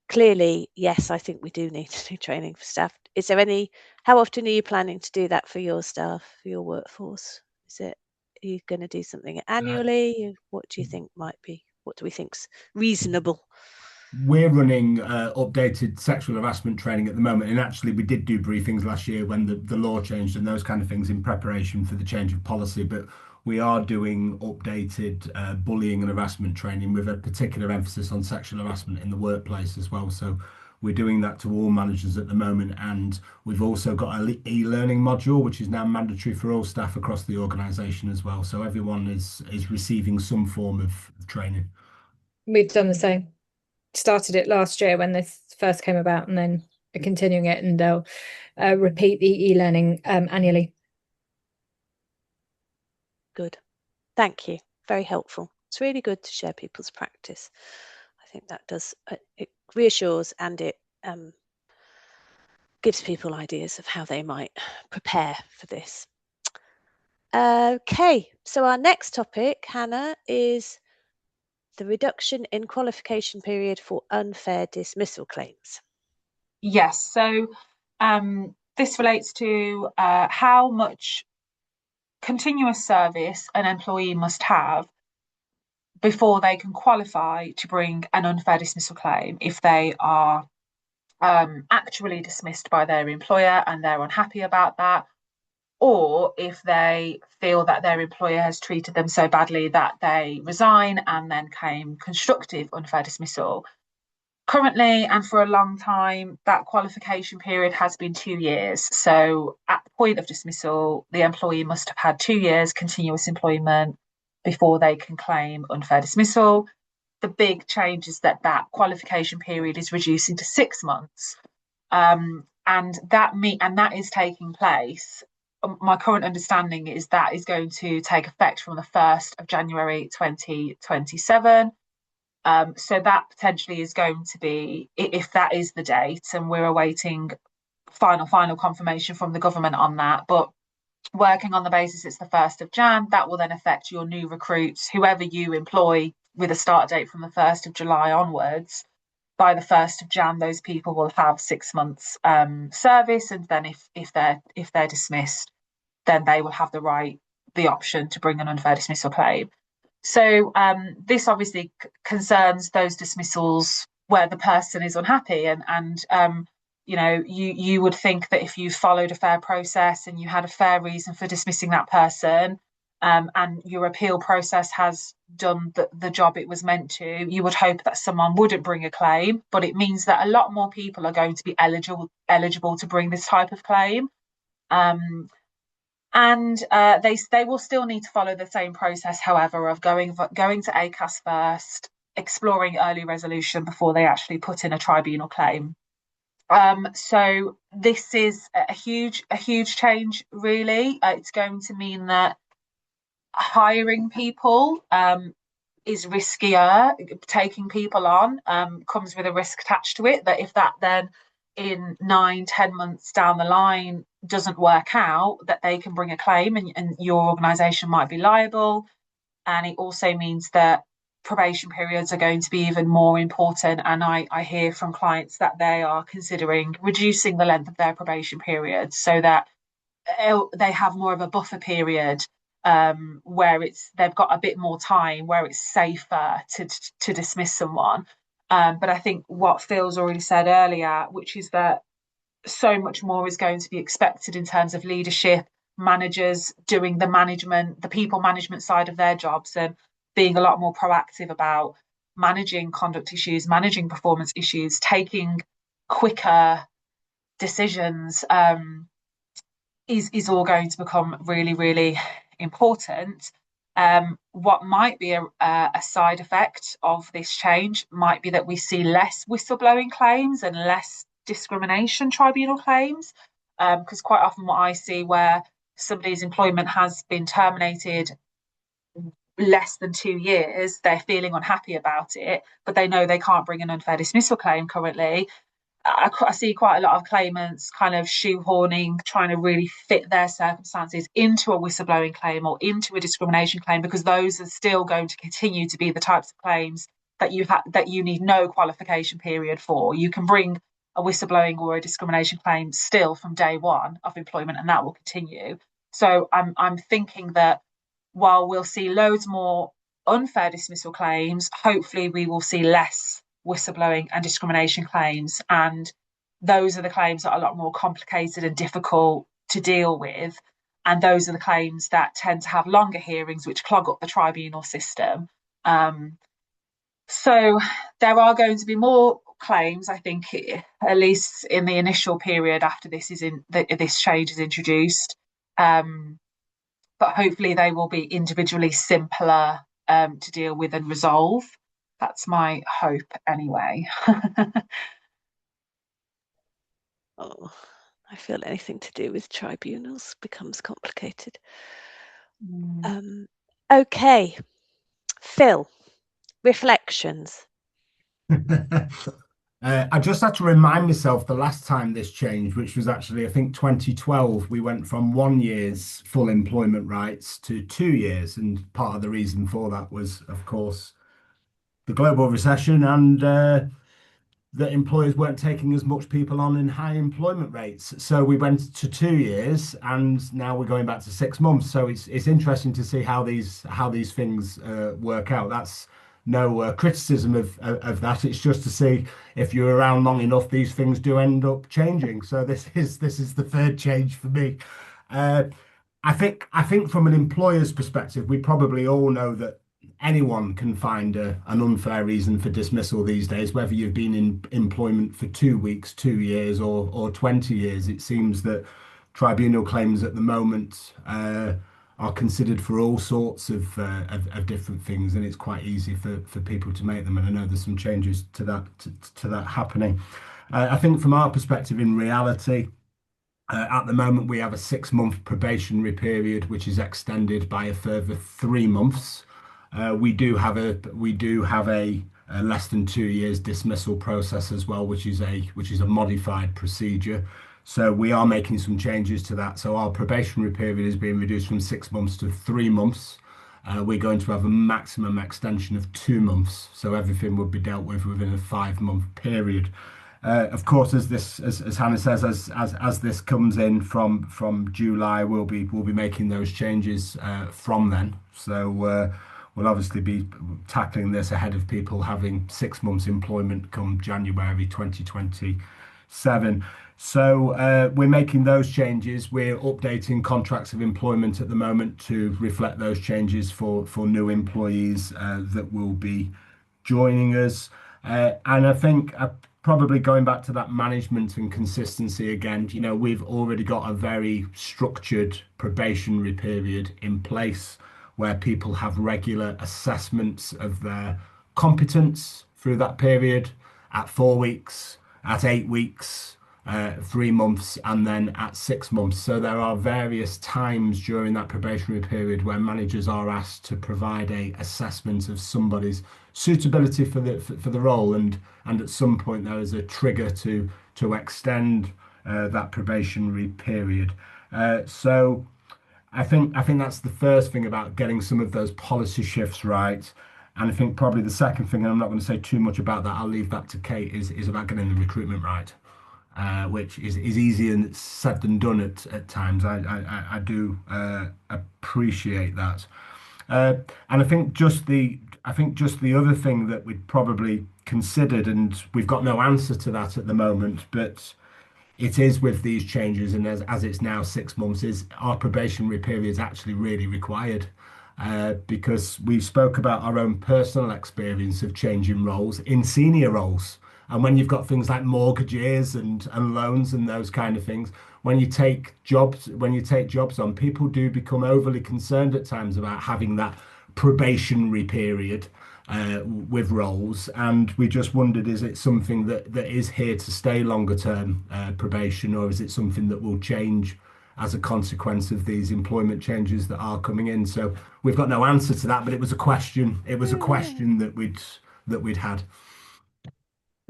Clearly, yes, I think we do need to do training for staff. Is there how often are you planning to do that for your staff, for your workforce? Are you going to do something annually? What do you think what do we think's reasonable? We're running updated sexual harassment training at the moment, and actually we did do briefings last year when the law changed and those kind of things in preparation for the change of policy. But we are doing updated bullying and harassment training with a particular emphasis on sexual harassment in the workplace as well. So we're doing that to all managers at the moment, and we've also got an e-learning module which is now mandatory for all staff across the organisation as well. So everyone is receiving some form of training. We've done the same. Started it last year when this first came about, and then continuing it, and they'll repeat the e-learning annually. Good. Thank you. Very helpful. It's really good to share people's practice. I think that does, it reassures and it gives people ideas of how they might prepare for this. Okay, so our next topic, Hannah, is the reduction in qualification period for unfair dismissal claims. Yes, so this relates to how much continuous service an employee must have before they can qualify to bring an unfair dismissal claim if they are actually dismissed by their employer and they're unhappy about that, or if they feel that their employer has treated them so badly that they resign and then claim constructive unfair dismissal. Currently, and for a long time, that qualification period has been 2 years. So at the point of dismissal, the employee must have had 2 years continuous employment before they can claim unfair dismissal. The big change is that qualification period is reducing to 6 months. And that is taking place. My current understanding is that is going to take effect from the 1st of January 2027. So that potentially is going to be, if that is the date, and we're awaiting final confirmation from the government on that, but working on the basis it's the 1st of Jan, that will then affect your new recruits, whoever you employ with a start date from the 1st of July onwards. By the 1st of Jan, those people will have 6 months service, and then if they're dismissed, then they will have the option to bring an unfair dismissal claim. So this obviously concerns those dismissals where the person is unhappy, and you know, you would think that if you followed a fair process and you had a fair reason for dismissing that person, and your appeal process has done the job it was meant to, you would hope that someone wouldn't bring a claim. But it means that a lot more people are going to be eligible to bring this type of claim. And they will still need to follow the same process, however, of going to ACAS first, exploring early resolution before they actually put in a tribunal claim. So this is a huge change, really. It's going to mean that hiring people is riskier. Taking people on comes with a risk attached to it, that if that then in 9-10 months down the line doesn't work out, that they can bring a claim and your organisation might be liable. And it also means that probation periods are going to be even more important. And I hear from clients that they are considering reducing the length of their probation period so that they have more of a buffer period where they've got a bit more time, where it's safer to dismiss someone. But I think what Phil's already said earlier, which is that so much more is going to be expected in terms of leadership, managers doing the people management side of their jobs, and being a lot more proactive about managing conduct issues, managing performance issues, taking quicker decisions, is all going to become really, really important. What might be a side effect of this change might be that we see less whistleblowing claims and less discrimination tribunal claims, because quite often what I see where somebody's employment has been terminated less than 2 years, they're feeling unhappy about it, but they know they can't bring an unfair dismissal claim currently. I see quite a lot of claimants kind of shoehorning, trying to really fit their circumstances into a whistleblowing claim or into a discrimination claim, because those are still going to continue to be the types of claims that you need no qualification period for. You can bring a whistleblowing or a discrimination claim still from day one of employment, and that will continue. So I'm thinking that while we'll see loads more unfair dismissal claims, hopefully we will see less whistleblowing and discrimination claims. And those are the claims that are a lot more complicated and difficult to deal with. And those are the claims that tend to have longer hearings, which clog up the tribunal system. So there are going to be more claims, I think, at least in the initial period after this change is introduced. But hopefully they will be individually simpler to deal with and resolve. That's my hope anyway. Oh, I feel anything to do with tribunals becomes complicated. Okay, Phil, reflections. I just had to remind myself the last time this changed, which was actually, I think, 2012, we went from 1 year's full employment rights to 2 years. And part of the reason for that was, of course, the global recession and that employers weren't taking as much people on in high employment rates. So we went to 2 years, and now we're going back to 6 months. So it's interesting to see how these things work out. That's no criticism of that. It's just to see if you're around long enough, these things do end up changing. So this is the third change for me. I think from an employer's perspective, we probably all know that anyone can find an unfair reason for dismissal these days, whether you've been in employment for 2 weeks, 2 years, or 20 years. It seems that tribunal claims at the moment are considered for all sorts of different things, and it's quite easy for people to make them. And I know there's some changes to that happening. I think from our perspective, in reality, at the moment we have a 6-month probationary period, which is extended by a further 3 months. We do have a less than 2 years dismissal process as well, which is a modified procedure. So we are making some changes to that. So our probationary period is being reduced from 6 months to 3 months. We're going to have a maximum extension of 2 months. So everything would be dealt with within a 5-month period. Of course, as Hannah says, as this comes in from July, we'll be making those changes from then. So we'll obviously be tackling this ahead of people having 6 months employment come January 2027. So we're making those changes. We're updating contracts of employment at the moment to reflect those changes for new employees that will be joining us. And I think probably going back to that management and consistency again, we've already got a very structured probationary period in place where people have regular assessments of their competence through that period at 4 weeks, at 8 weeks, 3 months, and then at 6 months. So there are various times during that probationary period where managers are asked to provide a assessment of somebody's suitability for the role, and at some point there is a trigger to extend that probationary period. So I think that's the first thing about getting some of those policy shifts right. And I think probably the second thing, and I'm not going to say too much about that, I'll leave that to Kate, is about getting the recruitment right, which is easier said than done at times. I do appreciate that. And I think just the other thing that we'd probably considered, and we've got no answer to that at the moment, but it is with these changes, and as it's now 6 months, is our probationary period is actually really required, because we spoke about our own personal experience of changing roles in senior roles. And when you've got things like mortgages and loans and those kind of things, when you take jobs on, people do become overly concerned at times about having that probationary period with roles. And we just wondered, is it something that is here to stay longer term probation, or is it something that will change as a consequence of these employment changes that are coming in? So we've got no answer to that, but it was a question. It was a question that we'd had.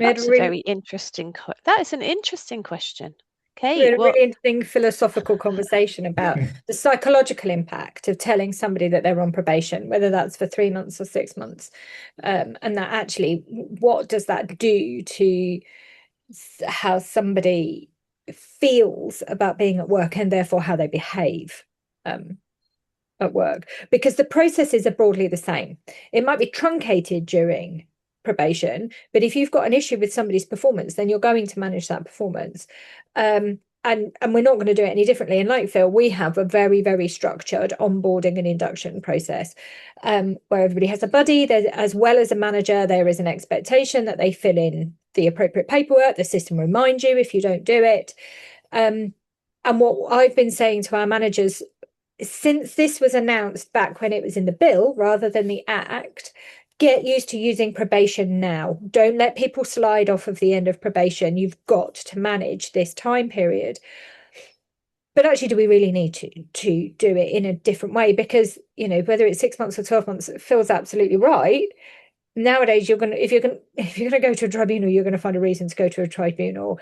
That's a very interesting. That is an interesting question. Kate, we had a really interesting philosophical conversation about the psychological impact of telling somebody that they're on probation, whether that's for 3 months or 6 months, and that actually, what does that do to how somebody feels about being at work and therefore how they behave at work, because the processes are broadly the same. It might be truncated during probation, but if you've got an issue with somebody's performance, then you're going to manage that performance. And we're not going to do it any differently. In Lakeville, we have a very, very structured onboarding and induction process, where everybody has a buddy. There, as well as a manager, there is an expectation that they fill in the appropriate paperwork. The system reminds you if you don't do it. And what I've been saying to our managers, since this was announced back when it was in the bill rather than the act, get used to using probation now. Don't let people slide off of the end of probation. You've got to manage this time period. But actually, do we really need to do it in a different way? Because, you know, whether it's 6 months or 12 months, it feels absolutely right. Nowadays, if you're gonna go to a tribunal, you're going to find a reason to go to a tribunal.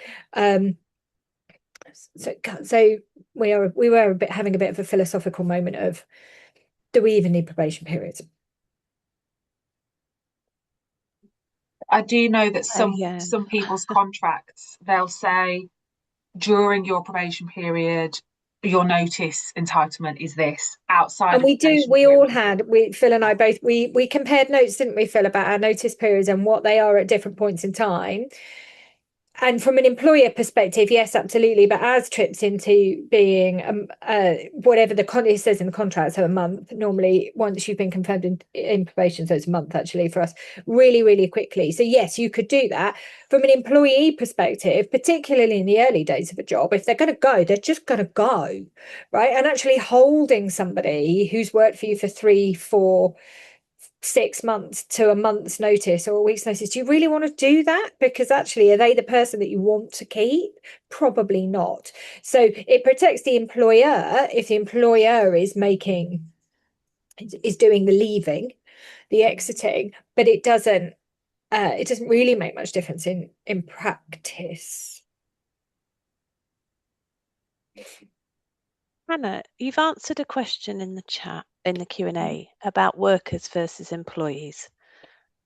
So we were having a bit of a philosophical moment of, do we even need probation periods? I do know that some people's contracts, they'll say during your probation period, your notice entitlement is this. Outside, and Phil and I both, we compared notes, didn't we, Phil, about our notice periods and what they are at different points in time. And from an employer perspective, yes, absolutely. But ours trips into being whatever it says in the contract, so a month. Normally, once you've been confirmed in probation, so it's a month actually for us, really, really quickly. So yes, you could do that. From an employee perspective, particularly in the early days of a job, if they're going to go, they're just going to go, right? And actually holding somebody who's worked for you for 3, 4, 6 months to a month's notice or a week's notice, do you really want to do that? Because actually, are they the person that you want to keep? Probably not. So it protects the employer if the employer is doing the leaving, the exiting, but it doesn't really make much difference in practice. Hannah, you've answered a question in the chat, in the Q&A, about workers versus employees.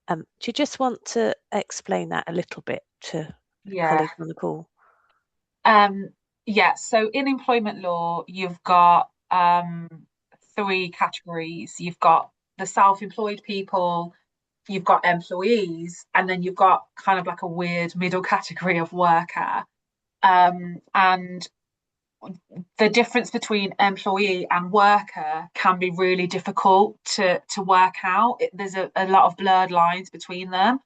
Do you just want to explain that a little bit to colleagues on the call? So in employment law, you've got 3 categories. You've got the self-employed people, you've got employees, and then you've got kind of like a weird middle category of worker. And the difference between employee and worker can be really difficult to work out. There's a lot of blurred lines between them,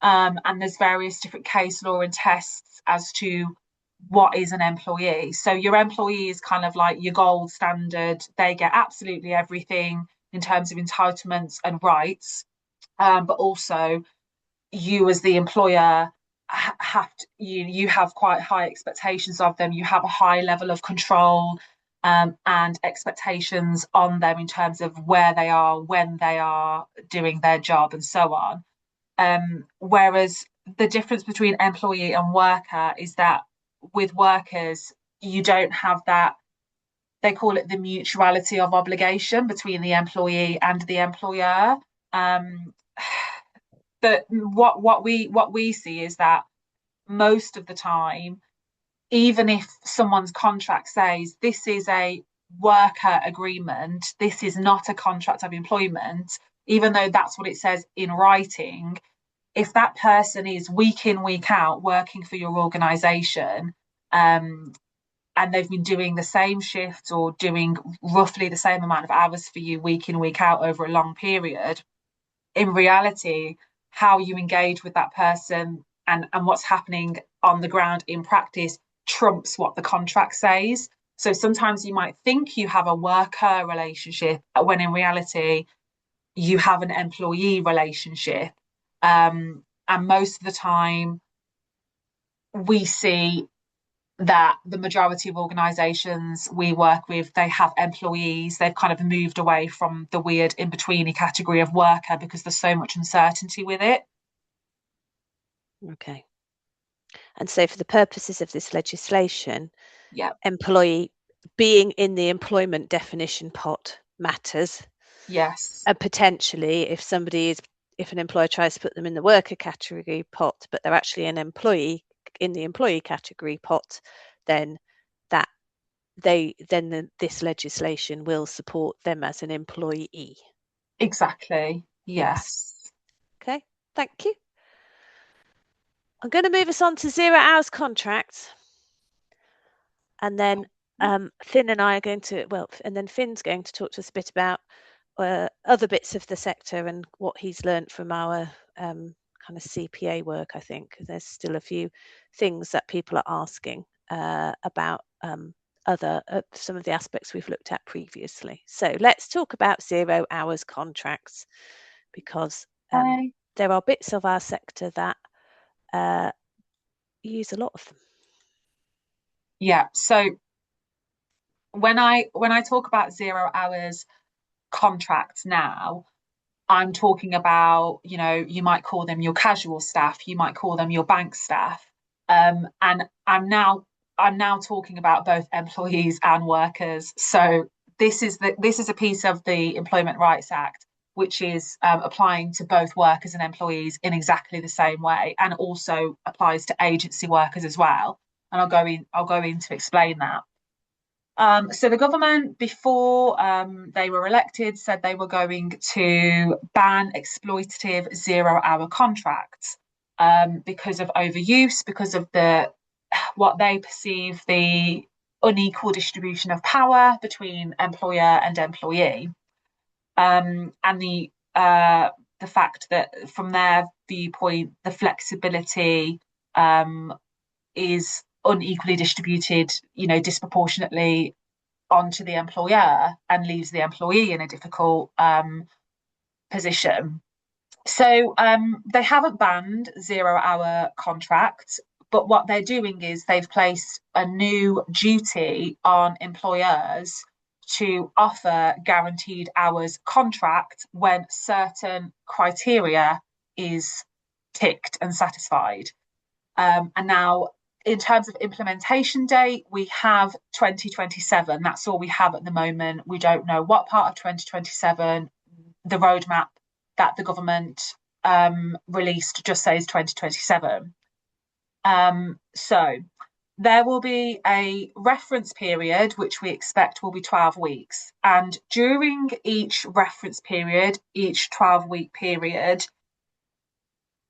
and there's various different case law and tests as to what is an employee. So your employee is kind of like your gold standard. They get absolutely everything in terms of entitlements and rights, but also you as the employer you have quite high expectations of them. You have a high level of control and expectations on them in terms of where they are, when they are doing their job, and so on. Whereas the difference between employee and worker is that with workers, you don't have that. They call it the mutuality of obligation between the employee and the employer. But what we see is that most of the time, even if someone's contract says this is a worker agreement, this is not a contract of employment, even though that's what it says in writing, if that person is week in, week out working for your organisation, and they've been doing the same shift or doing roughly the same amount of hours for you week in, week out over a long period, in reality, how you engage with that person and what's happening on the ground in practice trumps what the contract says. So sometimes you might think you have a worker relationship when in reality you have an employee relationship. And most of the time we see that the majority of organisations we work with, they have employees. They've kind of moved away from the weird in-betweeny category of worker because there's so much uncertainty with it. Okay, And so for the purposes of this legislation, Yeah. employee being in the employment definition pot matters. Yes. And potentially if an employer tries to put them in the worker category pot, but they're actually an employee in the employee category pot, then this legislation will support them as an employee. Exactly. Yes. Okay, thank you. I'm going to move us on to 0 hours contracts. And then Finn and I are going to, and then Finn's going to talk to us a bit about other bits of the sector and what he's learned from our kind of CPA work. I think there's still a few things that people are asking about some of the aspects we've looked at previously. So let's talk about 0 hours contracts, because there are bits of our sector that use a lot of them. Yeah. So when I talk about 0 hours contracts now, I'm talking about, you might call them your casual staff, you might call them your bank staff, and I'm now talking about both employees and workers. So this is a piece of the Employment Rights Act which is applying to both workers and employees in exactly the same way, and also applies to agency workers as well. And I'll go in to explain that. So the government, before they were elected, said they were going to ban exploitative 0 hour contracts because of overuse, because of what they perceive the unequal distribution of power between employer and employee, and the fact that from their viewpoint the flexibility is unequally distributed, disproportionately onto the employer, and leaves the employee in a difficult position. So they haven't banned 0 hour contracts, but what they're doing is they've placed a new duty on employers to offer guaranteed hours contract when certain criteria is ticked and satisfied. And now, in terms of implementation date, we have 2027. That's all we have at the moment. We don't know what part of 2027. The roadmap that the government released just says 2027. So there will be a reference period, which we expect will be 12 weeks. And during each reference period, each 12-week period,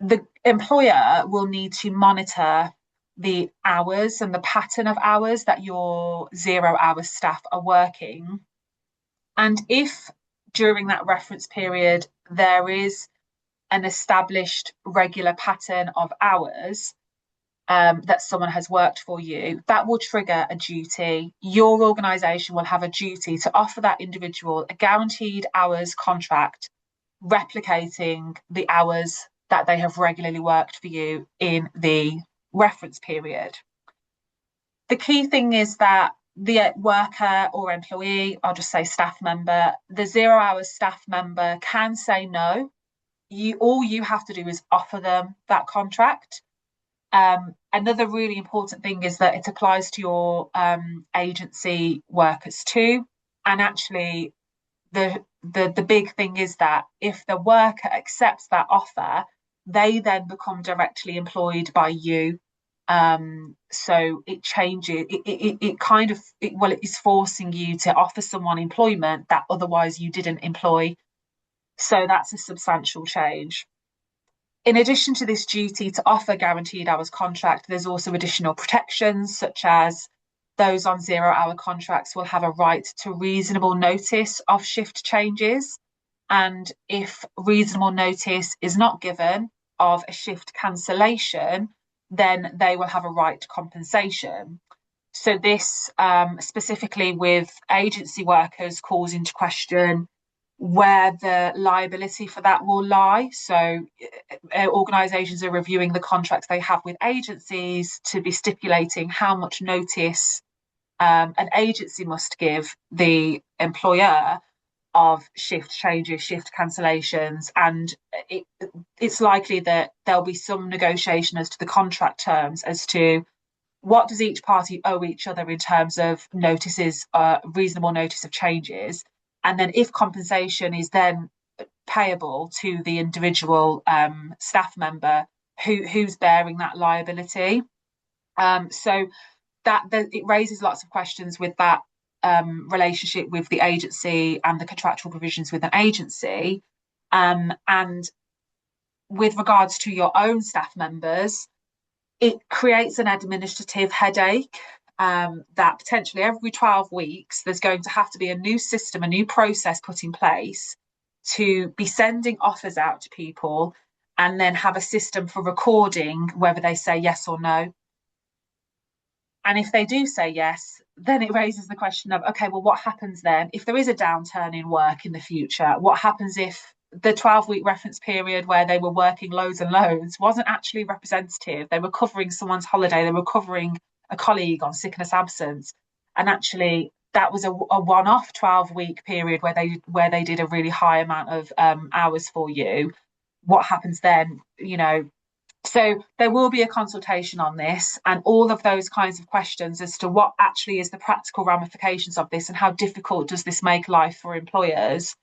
the employer will need to monitor the hours and the pattern of hours that your 0 hour staff are working. And if during that reference period there is an established regular pattern of hours that someone has worked for you, that will trigger a duty. Your organisation will have a duty to offer that individual a guaranteed hours contract replicating the hours that they have regularly worked for you in the reference period. The key thing is that the worker or employee, I'll just say staff member, the 0 hours staff member can say no. All you have to do is offer them that contract. Another really important thing is that it applies to your agency workers too. And actually, the big thing is that if the worker accepts that offer, they then become directly employed by you. So it changes. It is forcing you to offer someone employment that otherwise you didn't employ. So that's a substantial change. In addition to this duty to offer guaranteed hours contract, there's also additional protections, such as those on 0 hour contracts will have a right to reasonable notice of shift changes. And if reasonable notice is not given of a shift cancellation, then they will have a right to compensation. So this specifically with agency workers calls into question where the liability for that will lie. So organisations are reviewing the contracts they have with agencies to be stipulating how much notice an agency must give the employer. of shift changes, shift cancellations, and it's likely that there'll be some negotiation as to the contract terms as to what does each party owe each other in terms of notices, reasonable notice of changes, and then if compensation is then payable to the individual staff member who's bearing that liability. So that it raises lots of questions with that relationship with the agency and the contractual provisions with an agency. And with regards to your own staff members, it creates an administrative headache that potentially every 12 weeks there's going to have to be a new system, a new process put in place to be sending offers out to people and then have a system for recording whether they say yes or no. And if they do say yes, then it raises the question of, okay, well, what happens then if there is a downturn in work in the future? What happens if the 12-week reference period where they were working loads and loads wasn't actually representative? They were covering someone's holiday, they were covering a colleague on sickness absence, and actually that was a one-off 12-week period where they did a really high amount of hours for you. What happens then? So there will be a consultation on this, and all of those kinds of questions as to what actually is the practical ramifications of this and how difficult does this make life for employers,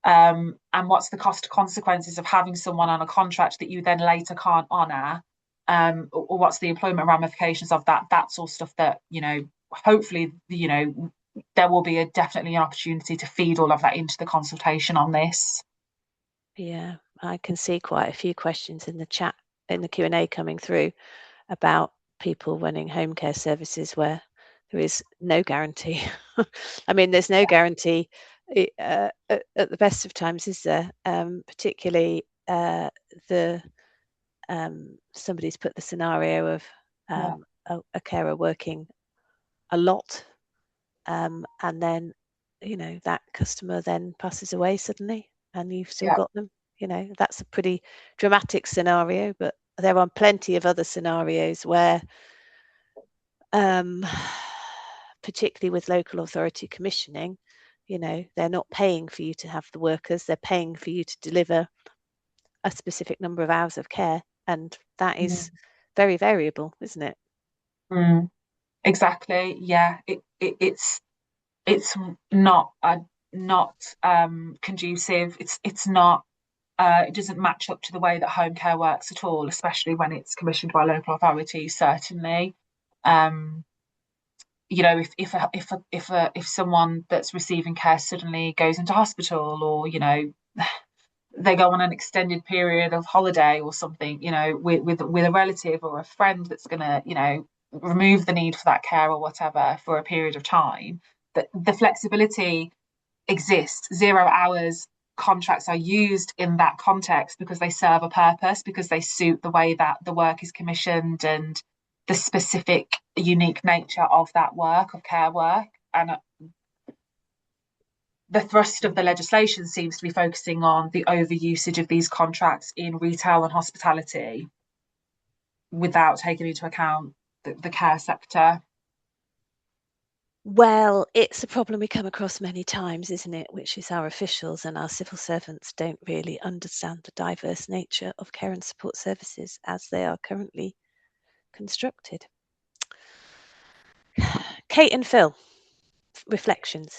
and what's the cost consequences of having someone on a contract that you then later can't honour, or what's the employment ramifications of that. That's all stuff that, hopefully, there will be definitely an opportunity to feed all of that into the consultation on this. Yeah, I can see quite a few questions in the chat, in the Q&A coming through about people running home care services where there is no guarantee. I mean, there's no guarantee at the best of times, is there? Particularly somebody's put the scenario of a carer working a lot, and then that customer then passes away suddenly and you've still got them. That's a pretty dramatic scenario, but there are plenty of other scenarios where, particularly with local authority commissioning, they're not paying for you to have the workers, they're paying for you to deliver a specific number of hours of care, and that is very variable, isn't it? Exactly. Yeah, it's not conducive. It's not. It doesn't match up to the way that home care works at all, especially when it's commissioned by local authorities. Certainly, if someone that's receiving care suddenly goes into hospital, or they go on an extended period of holiday or something, with a relative or a friend that's going to, remove the need for that care or whatever for a period of time, that the flexibility exists. 0 hours contracts are used in that context because they serve a purpose, because they suit the way that the work is commissioned and the specific unique nature of that work, of care work. And the thrust of the legislation seems to be focusing on the overusage of these contracts in retail and hospitality without taking into account the care sector. Well, it's a problem we come across many times, isn't it? Which is our officials and our civil servants don't really understand the diverse nature of care and support services as they are currently constructed. Kate and Phil, reflections.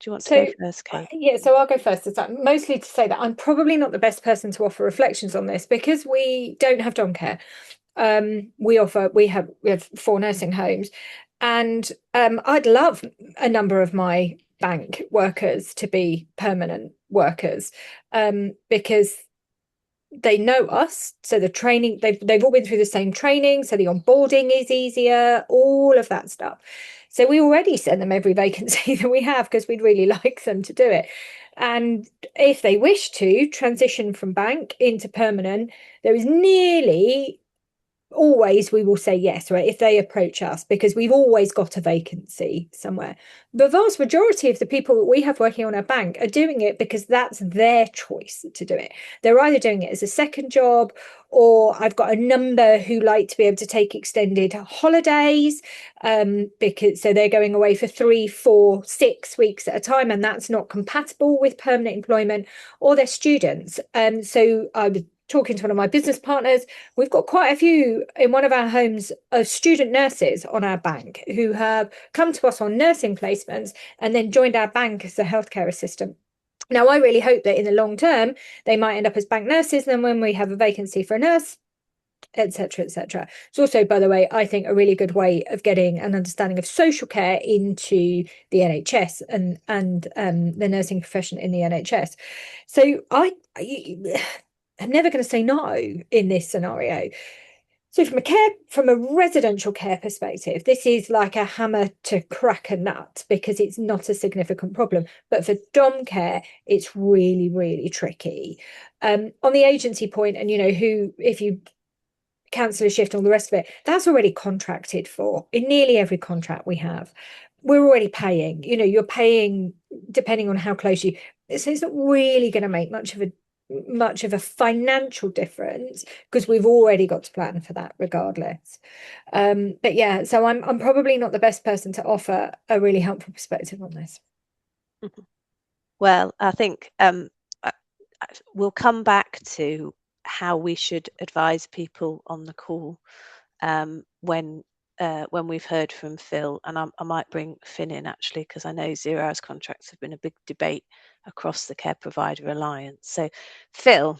Do you want to go first, Kate? Yeah, so I'll go first. Mostly to say that I'm probably not the best person to offer reflections on this because we don't have dom care. We have 4 nursing homes, and I'd love a number of my bank workers to be permanent workers, because they know us. So the training, they've all been through the same training, so the onboarding is easier, all of that stuff. So we already send them every vacancy that we have because we'd really like them to do it. And if they wish to transition from bank into permanent, there is nearly always we will say yes, right, if they approach us, because we've always got a vacancy somewhere. The vast majority of the people that we have working on our bank are doing it because that's their choice to do it. They're either doing it as a second job, or I've got a number who like to be able to take extended holidays, because so they're going away for 3, 4, 6 weeks at a time, and that's not compatible with permanent employment, or they're students. So I was talking to one of my business partners. We've got quite a few in one of our homes of student nurses on our bank who have come to us on nursing placements and then joined our bank as a healthcare assistant. Now, I really hope that in the long term, they might end up as bank nurses. And then when we have a vacancy for a nurse, etc., etc. It's also, by the way, I think a really good way of getting an understanding of social care into the NHS and the nursing profession in the NHS. So I'm never going to say no in this scenario. So from a residential care perspective, this is like a hammer to crack a nut because it's not a significant problem. But for dom care, it's really, really tricky. On the agency point, and if you cancel a shift and all the rest of it, that's already contracted for in nearly every contract we have. We're already paying. You're paying depending on how close you. So it's not really going to make much of a financial difference because we've already got to plan for that regardless. But yeah, so I'm probably not the best person to offer a really helpful perspective on this. Well, I think we'll come back to how we should advise people on the call when we've heard from Phil, and I might bring Finn in actually, because I know 0 hours contracts have been a big debate across the Care Provider Alliance. So, Phil.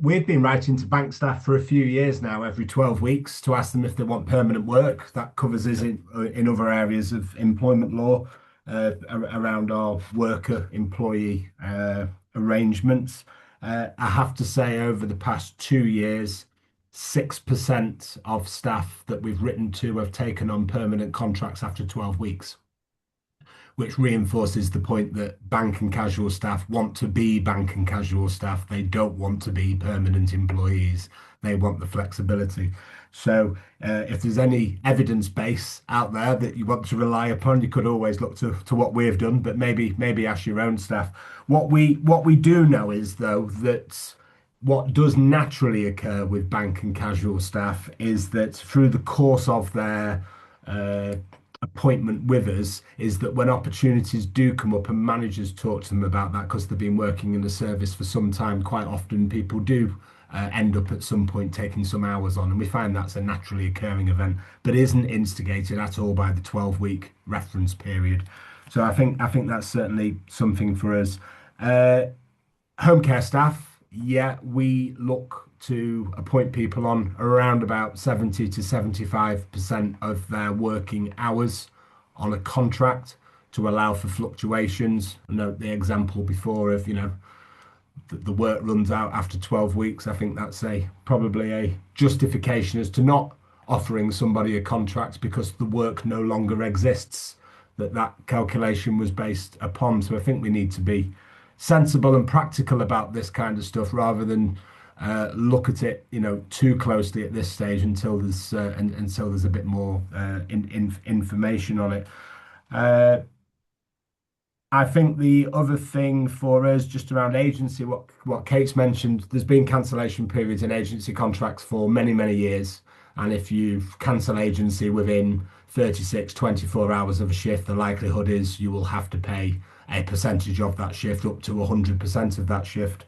We've been writing to bank staff for a few years now, every 12 weeks, to ask them if they want permanent work. That covers us in other areas of employment law around our worker-employee arrangements. I have to say, over the past 2 years, 6% of staff that we've written to have taken on permanent contracts after 12 weeks, which reinforces the point that bank and casual staff want to be bank and casual staff. They don't want to be permanent employees. They want the flexibility. So if there's any evidence base out there that you want to rely upon, you could always look to what we've done, but maybe ask your own staff. What we do know is, though, that what does naturally occur with bank and casual staff is that through the course of their appointment with us, is that when opportunities do come up and managers talk to them about that, because they've been working in the service for some time, quite often people do end up at some point taking some hours on, and we find that's a naturally occurring event, but isn't instigated at all by the 12-week reference period. So I think that's certainly something for us. Home care staff, yeah, we look to appoint people on around about 70 to 75% of their working hours on a contract to allow for fluctuations. I note the example before of, the work runs out after 12 weeks. I think that's probably a justification as to not offering somebody a contract because the work no longer exists that calculation was based upon. So I think we need to be sensible and practical about this kind of stuff rather than look at it, too closely at this stage until there's a bit more information on it. I think the other thing for us, just around agency, what Kate's mentioned, there's been cancellation periods in agency contracts for many, many years. And if you cancel agency within 36, 24 hours of a shift, the likelihood is you will have to pay a percentage of that shift, up to 100% of that shift.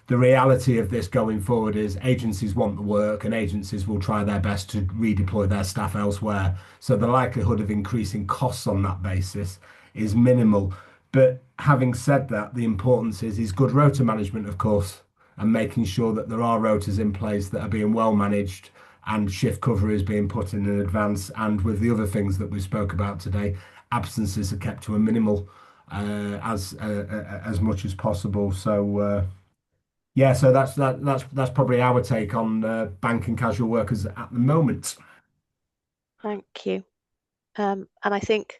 The reality of this going forward is agencies want the work and agencies will try their best to redeploy their staff elsewhere. So the likelihood of increasing costs on that basis is minimal. But having said that, the importance is good rota management, of course, and making sure that there are rotas in place that are being well managed and shift cover is being put in advance. And with the other things that we spoke about today, absences are kept to a minimal as much as possible. So yeah, so that's probably our take on bank and casual workers at the moment. Thank you. And I think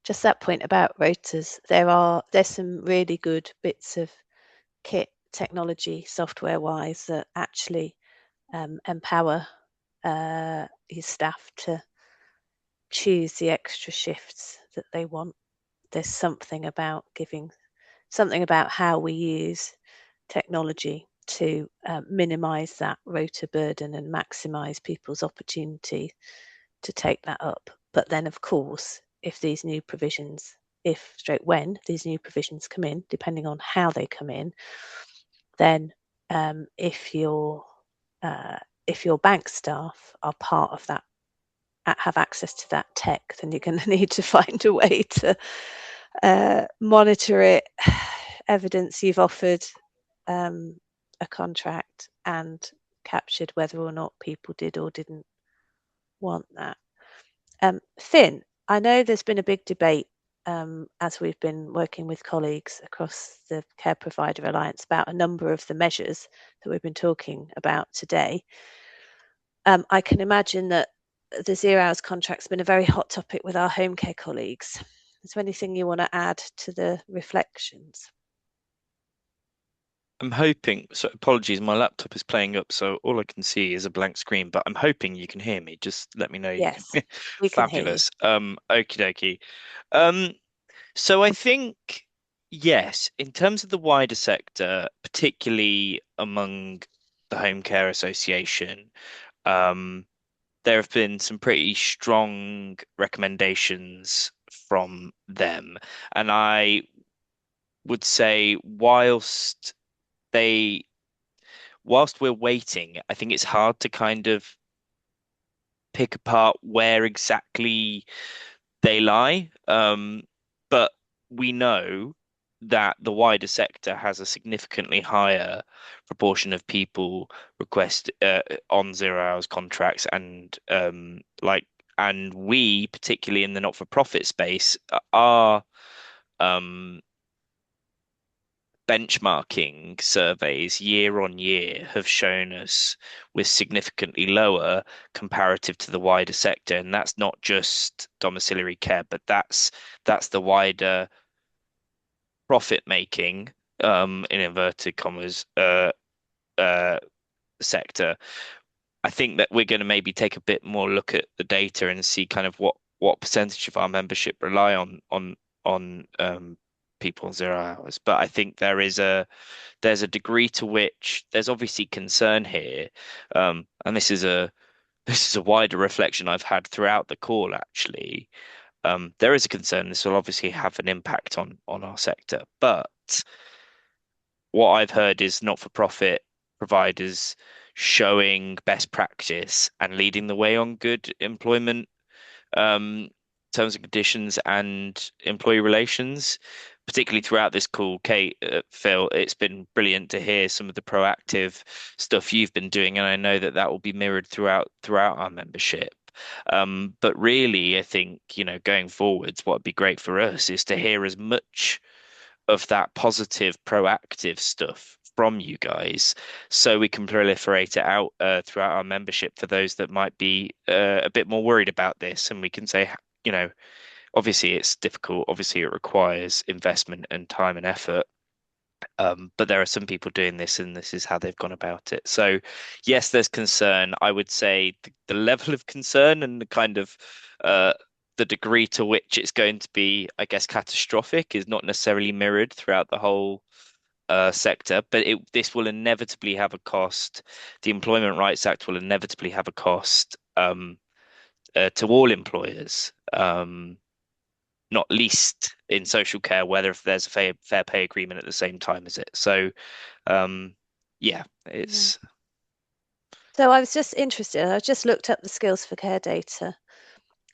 just that point about rotas, there's some really good bits of kit technology software wise that actually empower his staff to choose the extra shifts that they want. There's something about how we use technology to minimise that rota burden and maximise people's opportunity to take that up. But then, of course, when these new provisions come in, depending on how they come in, then if your bank staff are part of that, have access to that tech, then you're going to need to find a way to monitor it, evidence you've offered a contract and captured whether or not people did or didn't want that. Finn, I know there's been a big debate as we've been working with colleagues across the Care Provider Alliance about a number of the measures that we've been talking about today. I can imagine that the 0 hours contract's been a very hot topic with our home care colleagues. Is there anything you want to add to the reflections? I'm hoping, so apologies, my laptop is playing up, so all I can see is a blank screen, but I'm hoping you can hear me. Just let me know. Yes, you can. we can hear you. Fabulous. Okie dokie. So I think, yes, in terms of the wider sector, particularly among the Home Care Association, there have been some pretty strong recommendations from them. And I would say whilst we're waiting, I think it's hard to kind of pick apart where exactly they lie. But we know that the wider sector has a significantly higher proportion of people request on 0 hours contracts, and and we, particularly in the not-for-profit space, are benchmarking surveys year on year have shown us with significantly lower comparative to the wider sector, and that's not just domiciliary care, but that's the wider profit making in inverted commas sector. I think that we're going to maybe take a bit more look at the data and see kind of what percentage of our membership rely on people on 0 hours. But I think there's a degree to which there's obviously concern here, and this is a wider reflection I've had throughout the call actually. There is a concern this will obviously have an impact on our sector, but what I've heard is not-for-profit providers showing best practice and leading the way on good employment terms and conditions and employee relations, particularly throughout this call. Kate, Phil, it's been brilliant to hear some of the proactive stuff you've been doing, and I know that will be mirrored throughout our membership. But really, I think, going forwards, what would be great for us is to hear as much of that positive, proactive stuff from you guys, so we can proliferate it out throughout our membership for those that might be a bit more worried about this. And we can say, obviously it's difficult, obviously it requires investment and time and effort. But there are some people doing this, and this is how they've gone about it. So yes, there's concern. I would say the level of concern and the kind of the degree to which it's going to be, I guess, catastrophic is not necessarily mirrored throughout the whole sector, but this will inevitably have a cost. The Employment Rights Act will inevitably have a cost to all employers, not least in social care, whether if there's a fair pay agreement at the same time as it. So, it's. So I was just interested. I just looked up the Skills for Care data.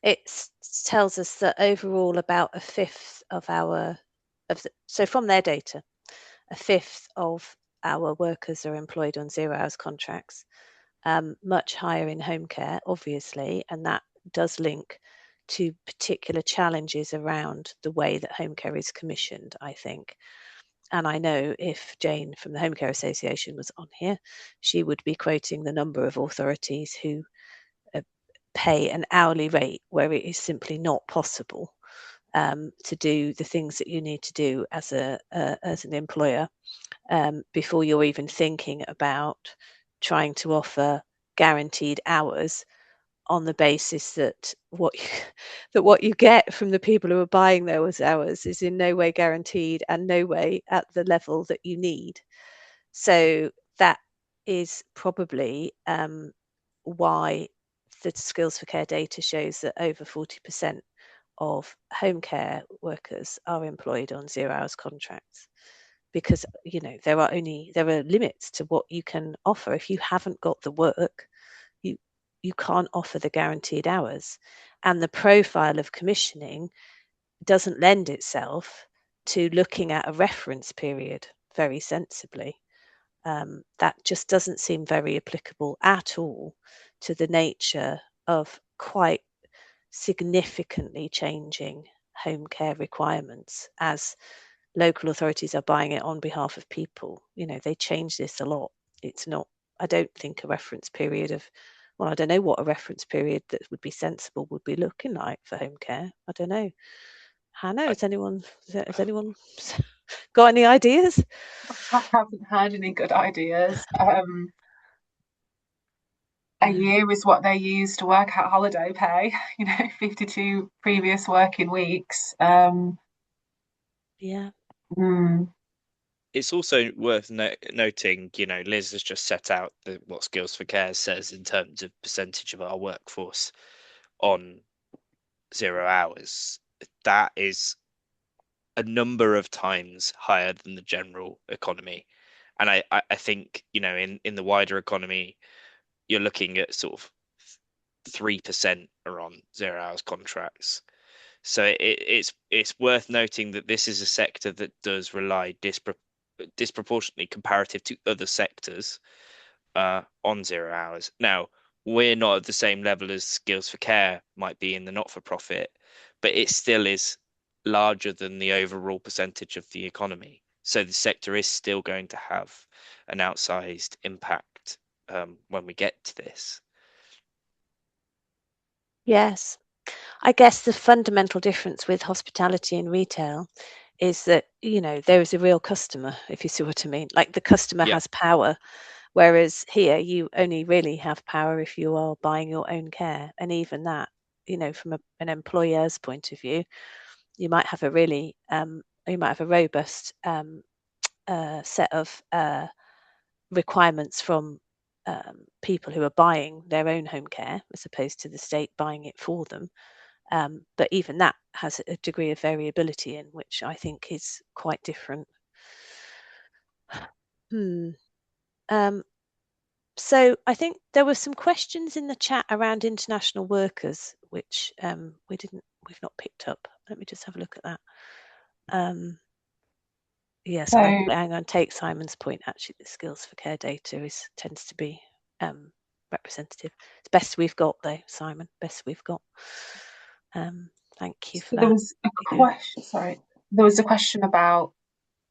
It tells us that overall, about a fifth of from their data, a fifth of our workers are employed on 0 hours contracts, much higher in home care, obviously, and that does link to particular challenges around the way that home care is commissioned, I think. And I know if Jane from the Home Care Association was on here, she would be quoting the number of authorities who pay an hourly rate where it is simply not possible to do the things that you need to do as an employer before you're even thinking about trying to offer guaranteed hours on the basis that what you get from the people who are buying those hours is in no way guaranteed and no way at the level that you need. So that is probably why the Skills for Care data shows that over 40% of home care workers are employed on 0 hours contracts, because there are limits to what you can offer. If you haven't got the work, you can't offer the guaranteed hours, and the profile of commissioning doesn't lend itself to looking at a reference period very sensibly. That just doesn't seem very applicable at all to the nature of quite significantly changing home care requirements as local authorities are buying it on behalf of people. They change this a lot. It's not, I don't think, a reference period of, well, I don't know what a reference period that would be sensible would be looking like for home care. I don't know. Hannah, has anyone got any ideas? I haven't had any good ideas. A year is what they use to work out holiday pay, 52 previous working weeks. Yeah. It's also worth noting, Liz has just set out what Skills for Care says in terms of percentage of our workforce on 0 hours. That is a number of times higher than the general economy. And I think, in the wider economy, you're looking at sort of 3% are on 0 hours contracts. So it's worth noting that this is a sector that does rely disproportionately comparative to other sectors on 0 hours. Now, we're not at the same level as Skills for Care might be in the not-for-profit, but it still is larger than the overall percentage of the economy. So the sector is still going to have an outsized impact when we get to this. Yes. I guess the fundamental difference with hospitality and retail is that, there is a real customer, if you see what I mean. Like, the customer has power, whereas here you only really have power if you are buying your own care. And even that, from an employer's point of view, you might have a really, robust set of requirements from people who are buying their own home care as opposed to the state buying it for them. But even that has a degree of variability in, which I think is quite different. So I think there were some questions in the chat around international workers, which we've not picked up. Let me just have a look at that. Yes, I'm going to take Simon's point. Actually, the Skills for Care data tends to be representative. It's best we've got, though, Simon. Best we've got. Thank you for that. There was a question. Sorry, there was a question about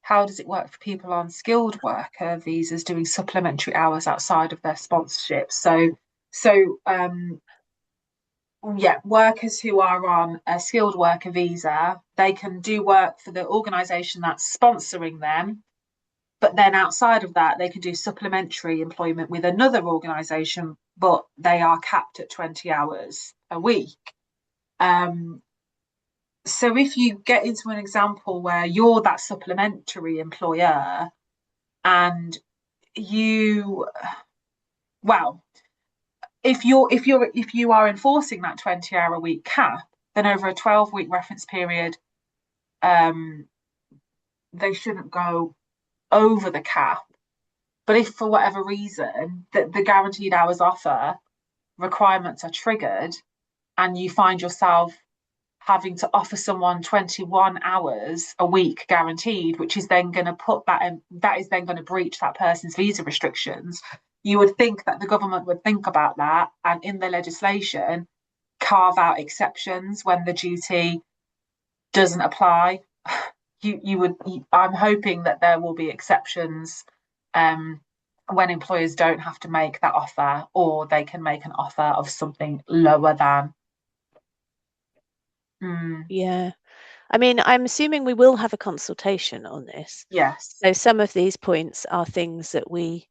how does it work for people on skilled worker visas doing supplementary hours outside of their sponsorship. So workers who are on a skilled worker visa, they can do work for the organisation that's sponsoring them, but then outside of that, they can do supplementary employment with another organisation, but they are capped at 20 hours a week. So if you get into an example where you're that supplementary employer and if you are enforcing that 20-hour a week cap, then over a 12-week reference period, they shouldn't go over the cap. But if for whatever reason the guaranteed hours offer requirements are triggered and you find yourself having to offer someone 21 hours a week guaranteed, which is then going to put that is then going to breach that person's visa restrictions, you would think that the government would think about that and in the legislation carve out exceptions when the duty doesn't apply. I'm hoping that there will be exceptions when employers don't have to make that offer, or they can make an offer of something lower than. Yeah. I mean, I'm assuming we will have a consultation on this. Yes. So some of these points are things that we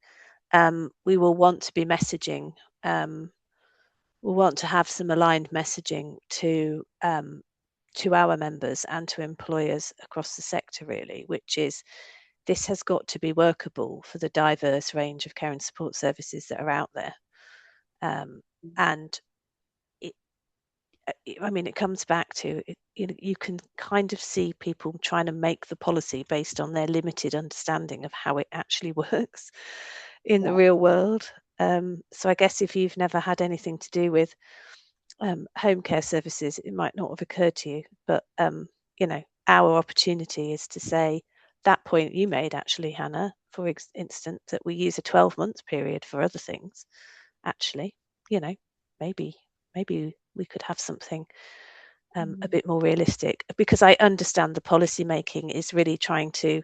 we will want to be messaging. We'll want to have some aligned messaging to our members and to employers across the sector, really, which is this has got to be workable for the diverse range of care and support services that are out there. And it comes back to you can kind of see people trying to make the policy based on their limited understanding of how it actually works in the real world. So I guess if you've never had anything to do with home care services, it might not have occurred to you. But our opportunity is to say that point you made, actually, Hannah, for instance, that we use a 12-month period for other things. Actually, maybe we could have something a bit more realistic, because I understand the policy making is really trying to.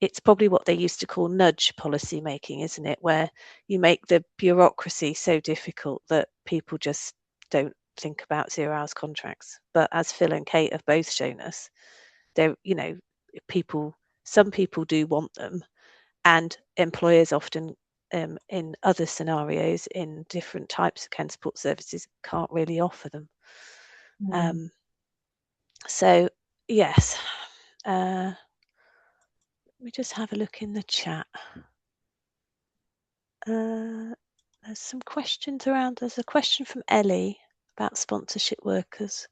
It's probably what they used to call nudge policy making, isn't it? Where you make the bureaucracy so difficult that people just don't think about 0 hours contracts. But as Phil and Kate have both shown us, some people do want them, and employers often in other scenarios in different types of care and support services can't really offer them. So yes, let me just have a look in the chat. There's some questions around. There's a question from Ellie about sponsorship workers.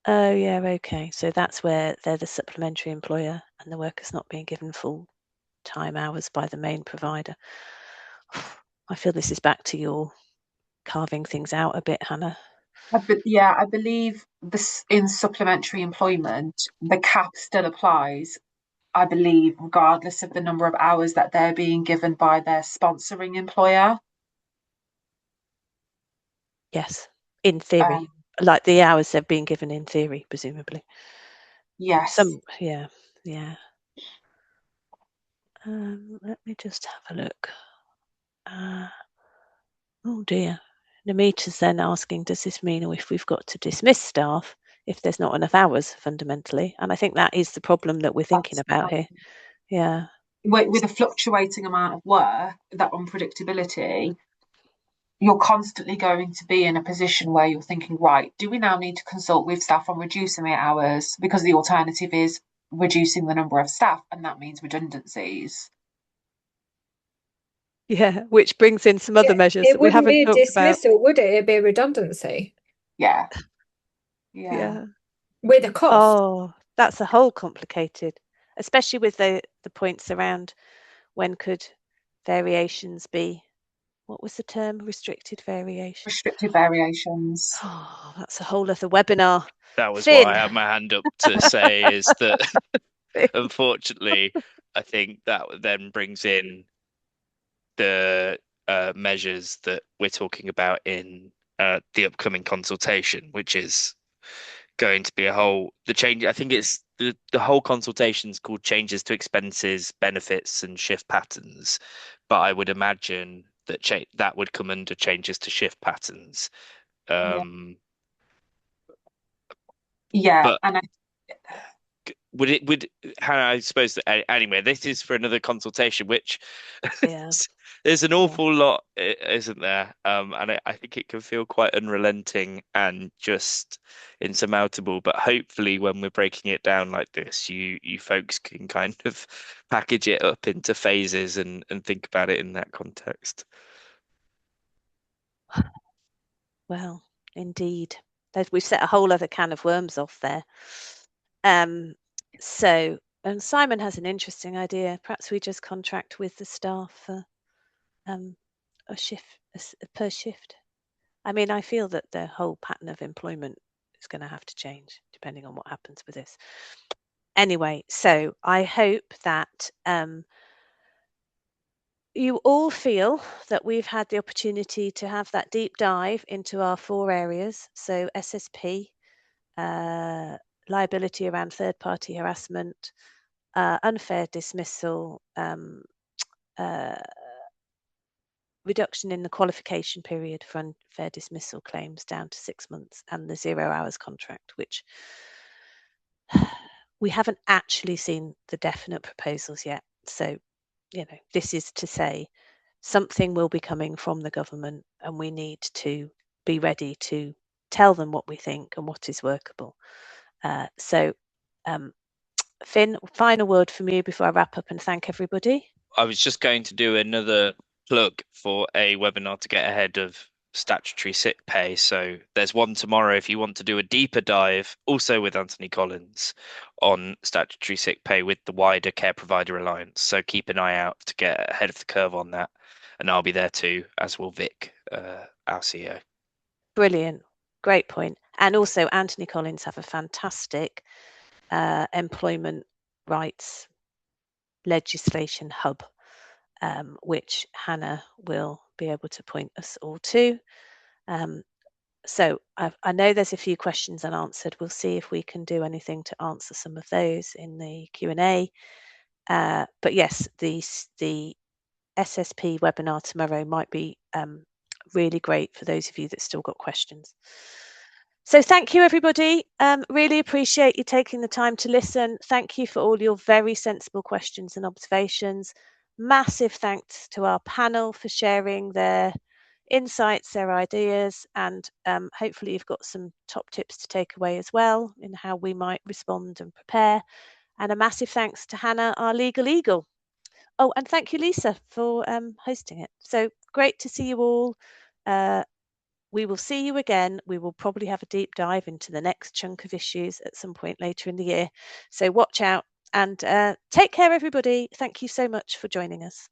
Oh yeah, okay. So that's where they're the supplementary employer and the worker's not being given full-time hours by the main provider. I feel this is back to your carving things out a bit, Hannah. I believe this in supplementary employment, the cap still applies, I believe, regardless of the number of hours that they're being given by their sponsoring employer. Yes, in theory, like the hours they've been given in theory, presumably. Yes. Yeah. Let me just have a look. Oh dear. Namita's then asking, does this mean if we've got to dismiss staff if there's not enough hours, fundamentally? And I think that is the problem that we're thinking about here. Yeah. With a fluctuating amount of work, that unpredictability, you're constantly going to be in a position where you're thinking, right, do we now need to consult with staff on reducing the hours? Because the alternative is reducing the number of staff, and that means redundancies. Yeah, which brings in some other measures that we haven't talked about. It wouldn't be a dismissal, would it? It'd be a redundancy. Yeah. With a cost. Oh, that's a whole complicated, especially with the points around when could variations be. What was the term? Restricted variations. Restricted variations. Oh, that's a whole other webinar. That was Finn. why I had my hand up to say is that unfortunately, I think that then brings in the measures that we're talking about in the upcoming consultation, which is going to be the change. I think it's the whole consultation is called changes to expenses, benefits, and shift patterns. But I would imagine that that would come under changes to shift patterns. But, and I suppose that anyway, this is for another consultation, which there's an awful lot, isn't there? And I think it can feel quite unrelenting and just insurmountable. But hopefully, when we're breaking it down like this, you folks can kind of package it up into phases and think about it in that context. Well, indeed, we've set a whole other can of worms off there. So, and Simon has an interesting idea. Perhaps we just contract with the staff for a shift, per shift. I mean, I feel that the whole pattern of employment is going to have to change depending on what happens with this. Anyway, so I hope that you all feel that we've had the opportunity to have that deep dive into our 4 areas. So SSP, liability around third-party harassment, unfair dismissal, reduction in the qualification period for unfair dismissal claims down to 6 months, and the 0 hours contract, which we haven't actually seen the definite proposals yet. So this is to say something will be coming from the government, and we need to be ready to tell them what we think and what is workable. Finn, final word from you before I wrap up and thank everybody. I was just going to do another plug for a webinar to get ahead of statutory sick pay. So there's one tomorrow if you want to do a deeper dive, also with Anthony Collins, on statutory sick pay with the wider Care Provider Alliance. So keep an eye out to get ahead of the curve on that. And I'll be there too, as will Vic, our CEO. Brilliant. Great point. And also Anthony Collins have a fantastic employment rights legislation hub, which Hannah will be able to point us all to. So I know there's a few questions unanswered. We'll see if we can do anything to answer some of those in the Q&A. But yes, the SSP webinar tomorrow might be really great for those of you that still got questions. So thank you, everybody. Really appreciate you taking the time to listen. Thank you for all your very sensible questions and observations. Massive thanks to our panel for sharing their insights, their ideas, and hopefully you've got some top tips to take away as well in how we might respond and prepare. And a massive thanks to Hannah, our legal eagle. Oh, and thank you, Lisa, for hosting it. So great to see you all. We will see you again. We will probably have a deep dive into the next chunk of issues at some point later in the year. So watch out and take care, everybody. Thank you so much for joining us.